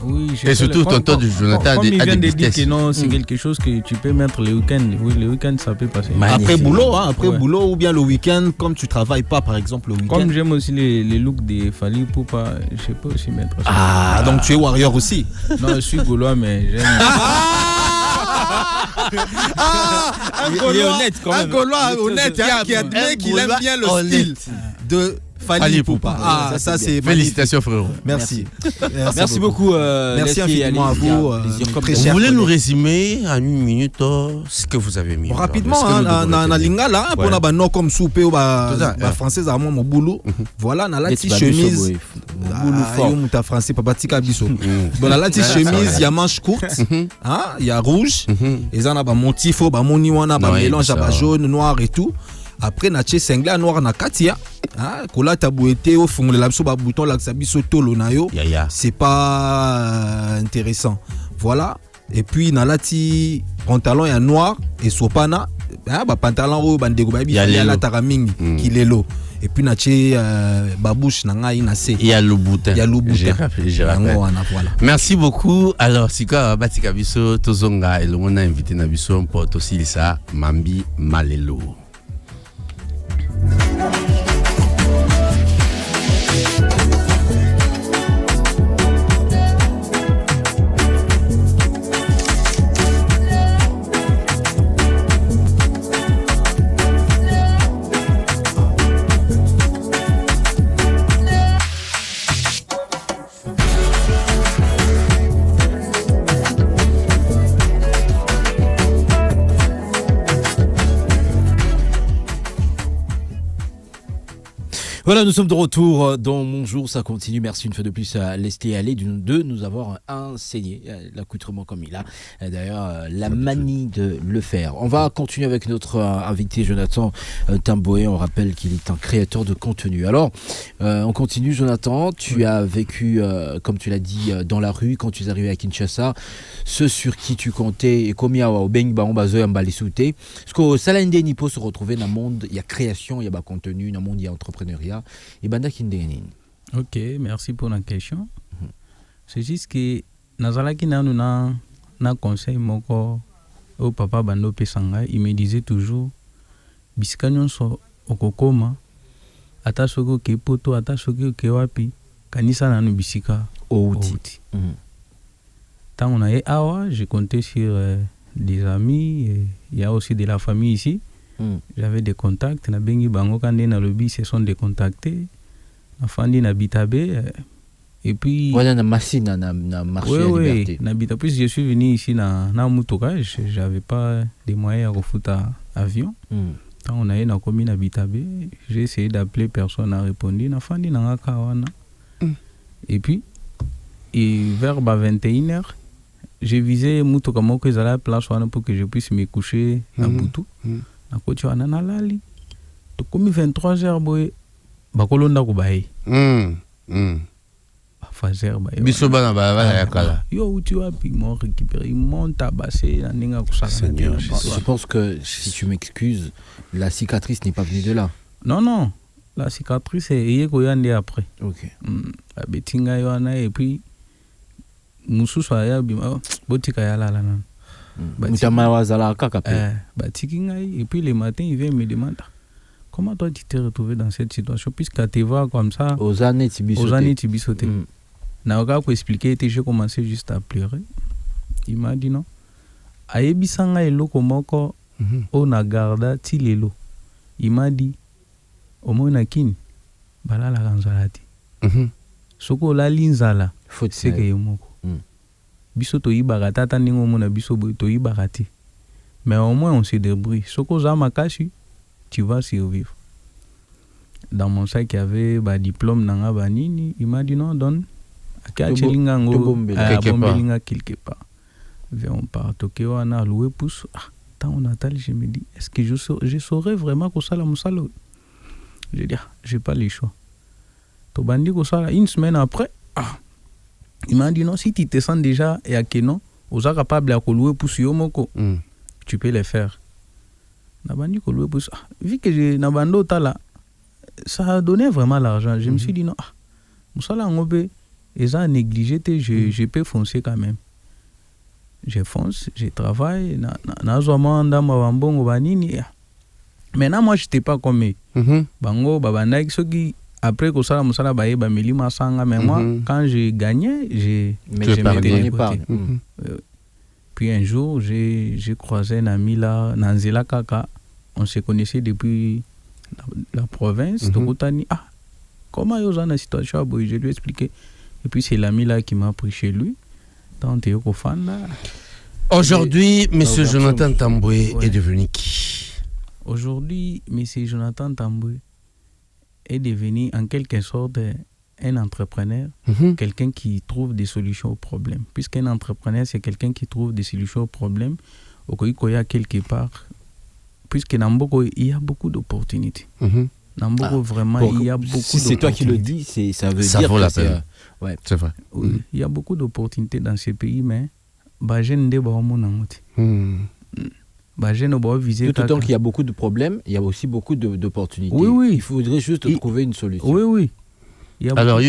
Oui, et surtout tonton de Jonathan comme il vient de dire que non, c'est quelque chose que tu peux mettre le week-end. Oui, le week-end ça peut passer. Après boulot, boulot ou bien le week-end, comme tu travailles pas par exemple le week-end. Comme j'aime aussi les looks des Fali Poupa, je peux aussi mettre ça. Donc tu es warrior aussi? Non, je suis gaulois mais j'aime. Il est honnête quand même. Un gaulois honnête qui admet qu'il aime bien le style de Fali Poupa. Ça c'est félicitations frérot. Merci. Merci beaucoup. Merci infiniment à vous. Vous voulez nous résumer en une minute ce que vous avez mis? Rapidement, na lingala pour na no comme soupe ou française à mon boulot. Voilà, na la petite chemise. Ta français papa tika biso. Dans la petite chemise, il y a manche courte, il y a rouge, et ça na ba motif ba moni wana ba mélange à jaune, noir et tout. Après na tché singlet noir na katia, kola tabouete au fond la biso ba bouton la biso tolo na yo. C'est pas intéressant. Voilà. Et puis na lati pantalon ya noir et sopana, ba pantalon ro bandego ba bi la taraming kilelo. Et puis na tché babouche na ngai na se. Il y a le bouton. J'ai rappelé. Voilà. Merci beaucoup. Alors si quoi batika biso tozonga et le monde a invité na biso un pote aussi ça Mambi Malelo. Voilà, nous sommes de retour dans Mon Jour, ça continue. Merci une fois de plus à Lesté Allé de nous avoir enseigné l'accoutrement comme il a. D'ailleurs, la manie de le faire. On va continuer avec notre invité Jonathan Tamboé. On rappelle qu'il est un créateur de contenu. Alors, on continue Jonathan. Tu as vécu, comme tu l'as dit, dans la rue quand tu es arrivé à Kinshasa. Ce sur qui tu comptais et comme il y a au Beng Baombazo et Mbalisouté. Parce qu'au Salande Nipo se retrouver dans le monde, il y a création, il y a contenu, dans le monde, il y a entrepreneuriat. Et banda kindenin. Ok, merci pour la question. C'est juste que nazalaki na na conseil moko au papa bando pesanga, il me disait toujours bisika nyonso okokoma ata soko ke poto ata soko ke wapi kanisa nanu bisika outi. Tant on a awa, j'ai compté sur des amis, il y a aussi de la famille ici. J'avais des contacts, na bengi bango kande na lobby se sont décontactés. Na fandi na bitabe et puis voilà na machine na marché à liberté. Na bitabe puis je suis venu ici na mutuka, j'avais pas des moyens à refoutre avion. Quand on a na commis na bitabe, j'ai essayé d'appeler, personne n'a répondu. Na fandi na ngakawana. Et puis vers 21h, j'ai visé mutuka moko ezala place wana pour que je puisse me coucher na butu. Na koti wana na lali. To komi 23h boy bakolonda ko baye. Fazer baye. Biso bana ba ya kala. Yo uti wapi mo récupérer, il monte à basser na ninga kusala. Je pense que si tu m'excuses, la cicatrice n'est pas venue de là. Non. La cicatrice est yékoyande après. OK. La betinga yana et puis mususu ya bima botika ya la nan. Mutama wazala kaka pe. Batiki ngai et puis le matin il vient me demander comment toi tu t'es retrouvé dans cette situation puisque tu vois comme ça aux années tibisoté. Na ka ko expliquer j'ai commencé juste à pleurer. Il m'a dit non. Ayebisanga eloko moko on a garda ti lelo. Il m'a dit omona kini balala kanzalati. Soko la linzala c'est que yomoko. Biso to yibaka tata ningo mona biso to yibaka ti. Mais au moins on se débrouille. Soko za makashi, tu vas survivre. Dans mon sac il y avait ba diplôme nanga banini, il m'a dit non donne akachelinga ngo bombelinga quelque part. On part toke wana louer pousse. Tant on attend, je me dis est-ce que je saurais vraiment ko sala musalo. Je dis j'ai pas le choix. To bandi ko sala une semaine après il m'a dit non, si tu te sens déjà et à que non, aux a capable à louer pour moko, tu peux le faire. Nabandi ko louer pour vu que j'ai nabando tala, ça a donné vraiment l'argent. Je me suis dit non, musala ngobe, et ça négligé, je peux foncer quand même. Je fonce, je travaille, na zomanda mabambongo banini. Maintenant moi j'étais pas comme bango babanda qui après que ça musala baye ba milima sanga mais moi quand j'ai gagné je m'étais côté. Puis un jour j'ai croisé un ami là Nanzela Kaka, on se connaissait depuis la province Tokotani. Comment yo dans la situation boy, je lui ai expliqué et puis c'est l'ami là qui m'a pris chez lui tant Théo Fanda. Aujourd'hui monsieur Jonathan Tamboué est devenu qui? Aujourd'hui monsieur Jonathan Tamboué est devenu en quelque sorte un entrepreneur, quelqu'un qui trouve des solutions aux problèmes. Puisqu'un entrepreneur, c'est quelqu'un qui trouve des solutions aux problèmes, au Koya quelque part, puisque Namboko, il y a beaucoup d'opportunités. Namboko, vraiment, il y a beaucoup d'opportunités. Si c'est toi qui le dis, ça veut ça dire vaut que la peine. Ouais. C'est vrai. Oui, il y a beaucoup d'opportunités dans ce pays, mais tout autant qu'il y a beaucoup de problèmes, il y a aussi beaucoup d'opportunités. Oui. Il faudrait juste trouver une solution. Oui. Alors,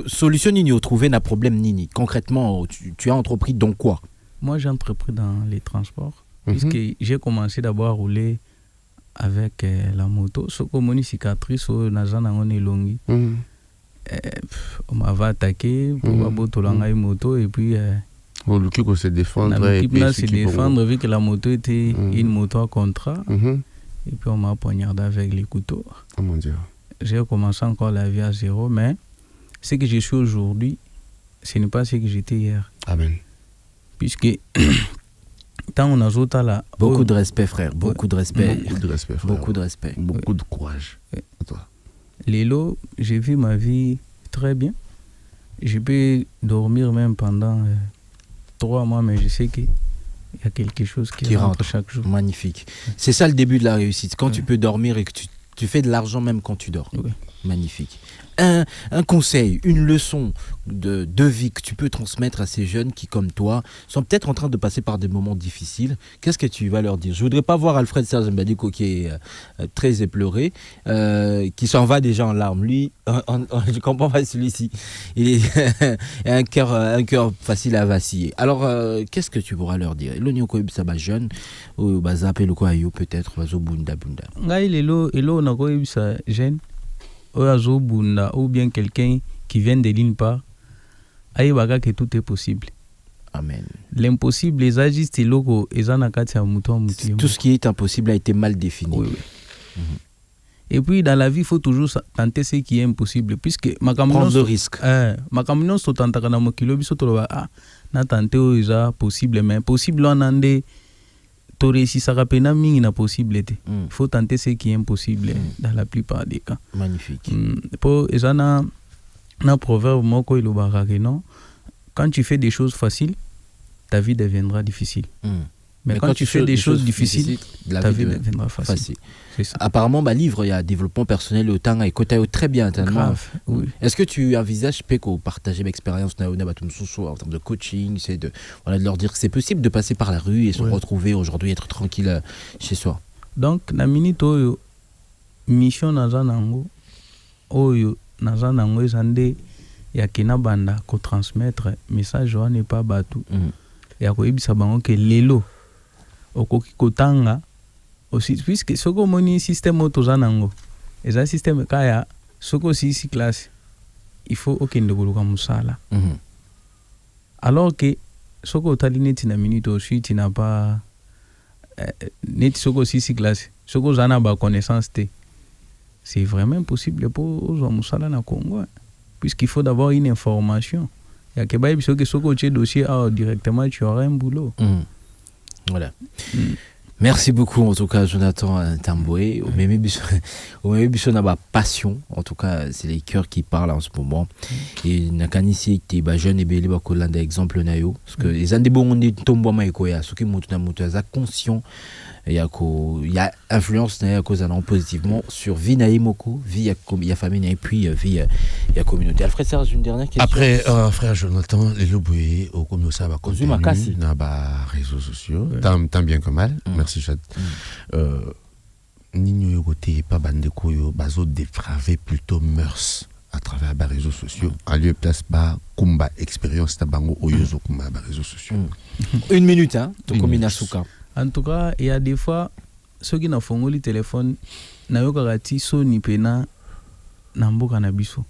solution nini trouver un problème nini. Concrètement, tu as entrepris dans quoi? Moi, j'ai entrepris dans les transports, puisque j'ai commencé d'abord à rouler avec la moto. Ce que mon cicatrice au Nazana on est longue. On m'avait attaqué pour une moto et puis le qui se défendre se défendre vu que la moto était une moto à contrat et puis on m'a poignardé avec les couteaux. Oh mon Dieu. J'ai commencé encore la vie à zéro, mais ce que je suis aujourd'hui, ce n'est pas ce que j'étais hier. Amen. Puisque tant on a zota là. Beaucoup de respect frère, beaucoup de respect. Beaucoup de respect frère. Beaucoup de respect. Beaucoup de courage. À toi. Lélo, j'ai vu ma vie très bien. Je peux dormir même pendant 3 mois, mais je sais qu'il y a quelque chose qui rentre chaque jour. Magnifique. C'est ça le début de la réussite. Quand tu peux dormir et que tu fais de l'argent même quand tu dors. Magnifique. un conseil, une leçon de vie que tu peux transmettre à ces jeunes qui, comme toi, sont peut-être en train de passer par des moments difficiles, qu'est-ce que tu vas leur dire? Je voudrais pas voir Alfred Serge Mbadiko qui est très éploré, qui s'en va déjà en larmes. Lui, je comprends pas celui-ci. Il est un cœur facile à vaciller. Alors, qu'est-ce que tu pourras leur dire? Le Nyoko Ibsaba jeune, ou Bazape Loko Ayo peut-être, Bazo Bunda Bunda. Ngai lelo Nako Ibsa jeune, ou Azo Bunda, ou bien quelqu'un qui vient de l'INPA, aïbaga que tout est possible. Amen. L'impossible, les agistes et locaux, et tout ce qui est impossible a été mal défini. Oui, oui. Et puis dans la vie, il faut toujours tenter ce qui est impossible, puisque ma prendre de risque. Ma communion se tente à mon kilo, na tenter est possible, mais possible on a des toré si ça rappelle na ming na possibilité. Il faut tenter ce qui est impossible dans la plupart des cas. Magnifique. Pour ezana na proverbe moko ilobaka que non, quand tu fais des choses faciles, ta vie deviendra difficile. Mais quand tu fais des choses difficiles, ta vie deviendra facile. C'est ça. Apparemment, livre, il y a développement personnel au temps et côté très bien. Grave, oui. Est-ce que tu envisages qu'on partager l'expérience en termes de coaching, c'est de leur dire que c'est possible de passer par la rue et se retrouver aujourd'hui, être tranquille chez soi? Donc, na minute oyo mission nazanango oyo nazanango ezande ya kena banda ko transmettre message wana pas batu ya ko ibisa bango ke lelo okoki kotanga aussi puisque soko moni système otozanango eza système kaya soko si classe il faut okende koluka musala alors que soko talineti na minute aussi tu n'as pas net soko si classe soko zana ba connaissance te c'est vraiment impossible pour aux musala na Congo puisqu'il faut d'abord une information. Il y a que soko tu dossier directement tu auras un boulot. Voilà. Merci beaucoup en tout cas Jonathan Tamboué. Au même biso na ba passion, en tout cas c'est les cœurs qui parlent en ce moment. Et nakanisi te ba jeune et belé ba kolanda exemple na yo parce que les ande bongondi tombo maiko ya soki mutu na mutu za conscient il y a influence na cause allant positivement sur vie na imoko, vie ya famille et puis vie ya communauté. Alfred Serge, une dernière question. Après frère Jonathan, les loboué au comme ça va continuer na ba réseaux sociaux, tant bien que mal. Merci Chad. Nino yogoté pas bande koyo bazo dépravé plutôt mœurs à travers les réseaux sociaux. En lieu place pas kumba expérience tabango oyozo kumba réseaux sociaux. 1 minute to komina suka. En tout cas, il y a des fois ceux qui n'ont pas le téléphone n'ont pas soni pena namboka na biso.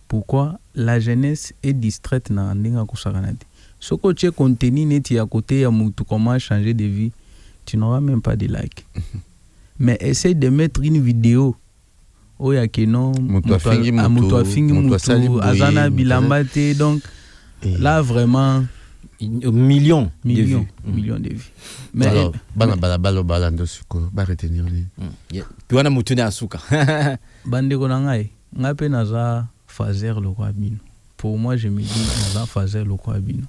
Pourquoi la jeunesse est distraite na ndenga kusakanati. Ce que tu contenu net à côté ya mutu comment changer de vie, tu n'auras même pas de like. Mais essaye de mettre une vidéo oya keno mutu azana bilambate donc là vraiment millions de vues. Millions de vues. Mais alors, balando suko ba retenir ni. Puis on a mutune asuka. Bande ko ngai, ngape naza fazer le kwa bino. Pour moi je me dis naza fazer le kwa bino.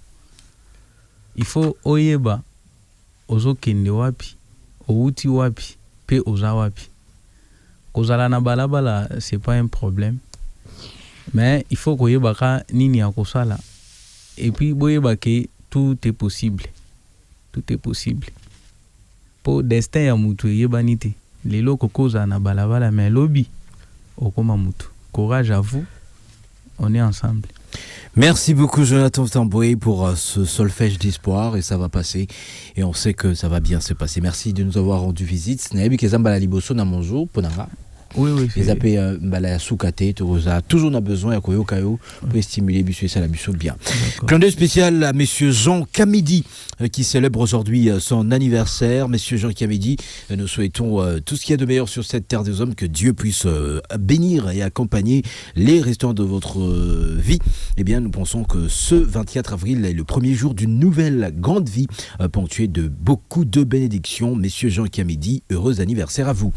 Il faut oyeba ozo kende wapi, outi wapi, pe oza wapi. Kozala na balabala c'est pas un problème. Mais il faut koyeba ka nini ya kosala. Et puis boyeba ke tout est possible. Tout est possible. Pour destin ya mutu yebanite. Lelo kokoza na balabala mais lobby okoma mutu. Courage à vous. On est ensemble. Merci beaucoup Jonathan Tamboué pour ce solfège d'espoir et ça va passer et on sait que ça va bien se passer. Merci de nous avoir rendu visite. Nayebi kezamba liboso na monjo ponanga. Oui. Les appels mbala soukate, toujours on a besoin ya koyo kayo pour stimuler biso ça la biso bien. Clin d'œil spécial à monsieur Jean Kamidi qui célèbre aujourd'hui son anniversaire. Monsieur Jean Kamidi, nous souhaitons tout ce qu'il y a de meilleur sur cette terre des hommes, que Dieu puisse bénir et accompagner les restants de votre vie. Eh bien, nous pensons que ce 24 avril est le premier jour d'une nouvelle grande vie ponctuée de beaucoup de bénédictions. Monsieur Jean Kamidi, heureux anniversaire à vous.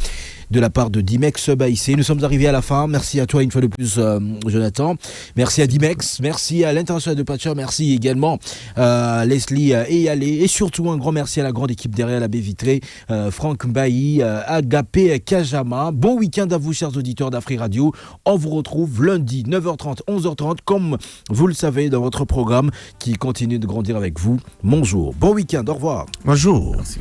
De la part de Dimex Baïssé. Nous sommes arrivés à la fin. Merci à toi une fois de plus, Jonathan. Merci à Dimex. Merci à l'International de Patcher. Merci également à Leslie Eyalé. Et surtout, un grand merci à la grande équipe derrière la baie vitrée, Franck Mbaï, Agapé Kajama. Bon week-end à vous, chers auditeurs d'Afri Radio. On vous retrouve lundi, 9h30, 11h30, comme vous le savez, dans votre programme qui continue de grandir avec vous. Bonjour. Bon week-end. Au revoir. Bonjour. Merci.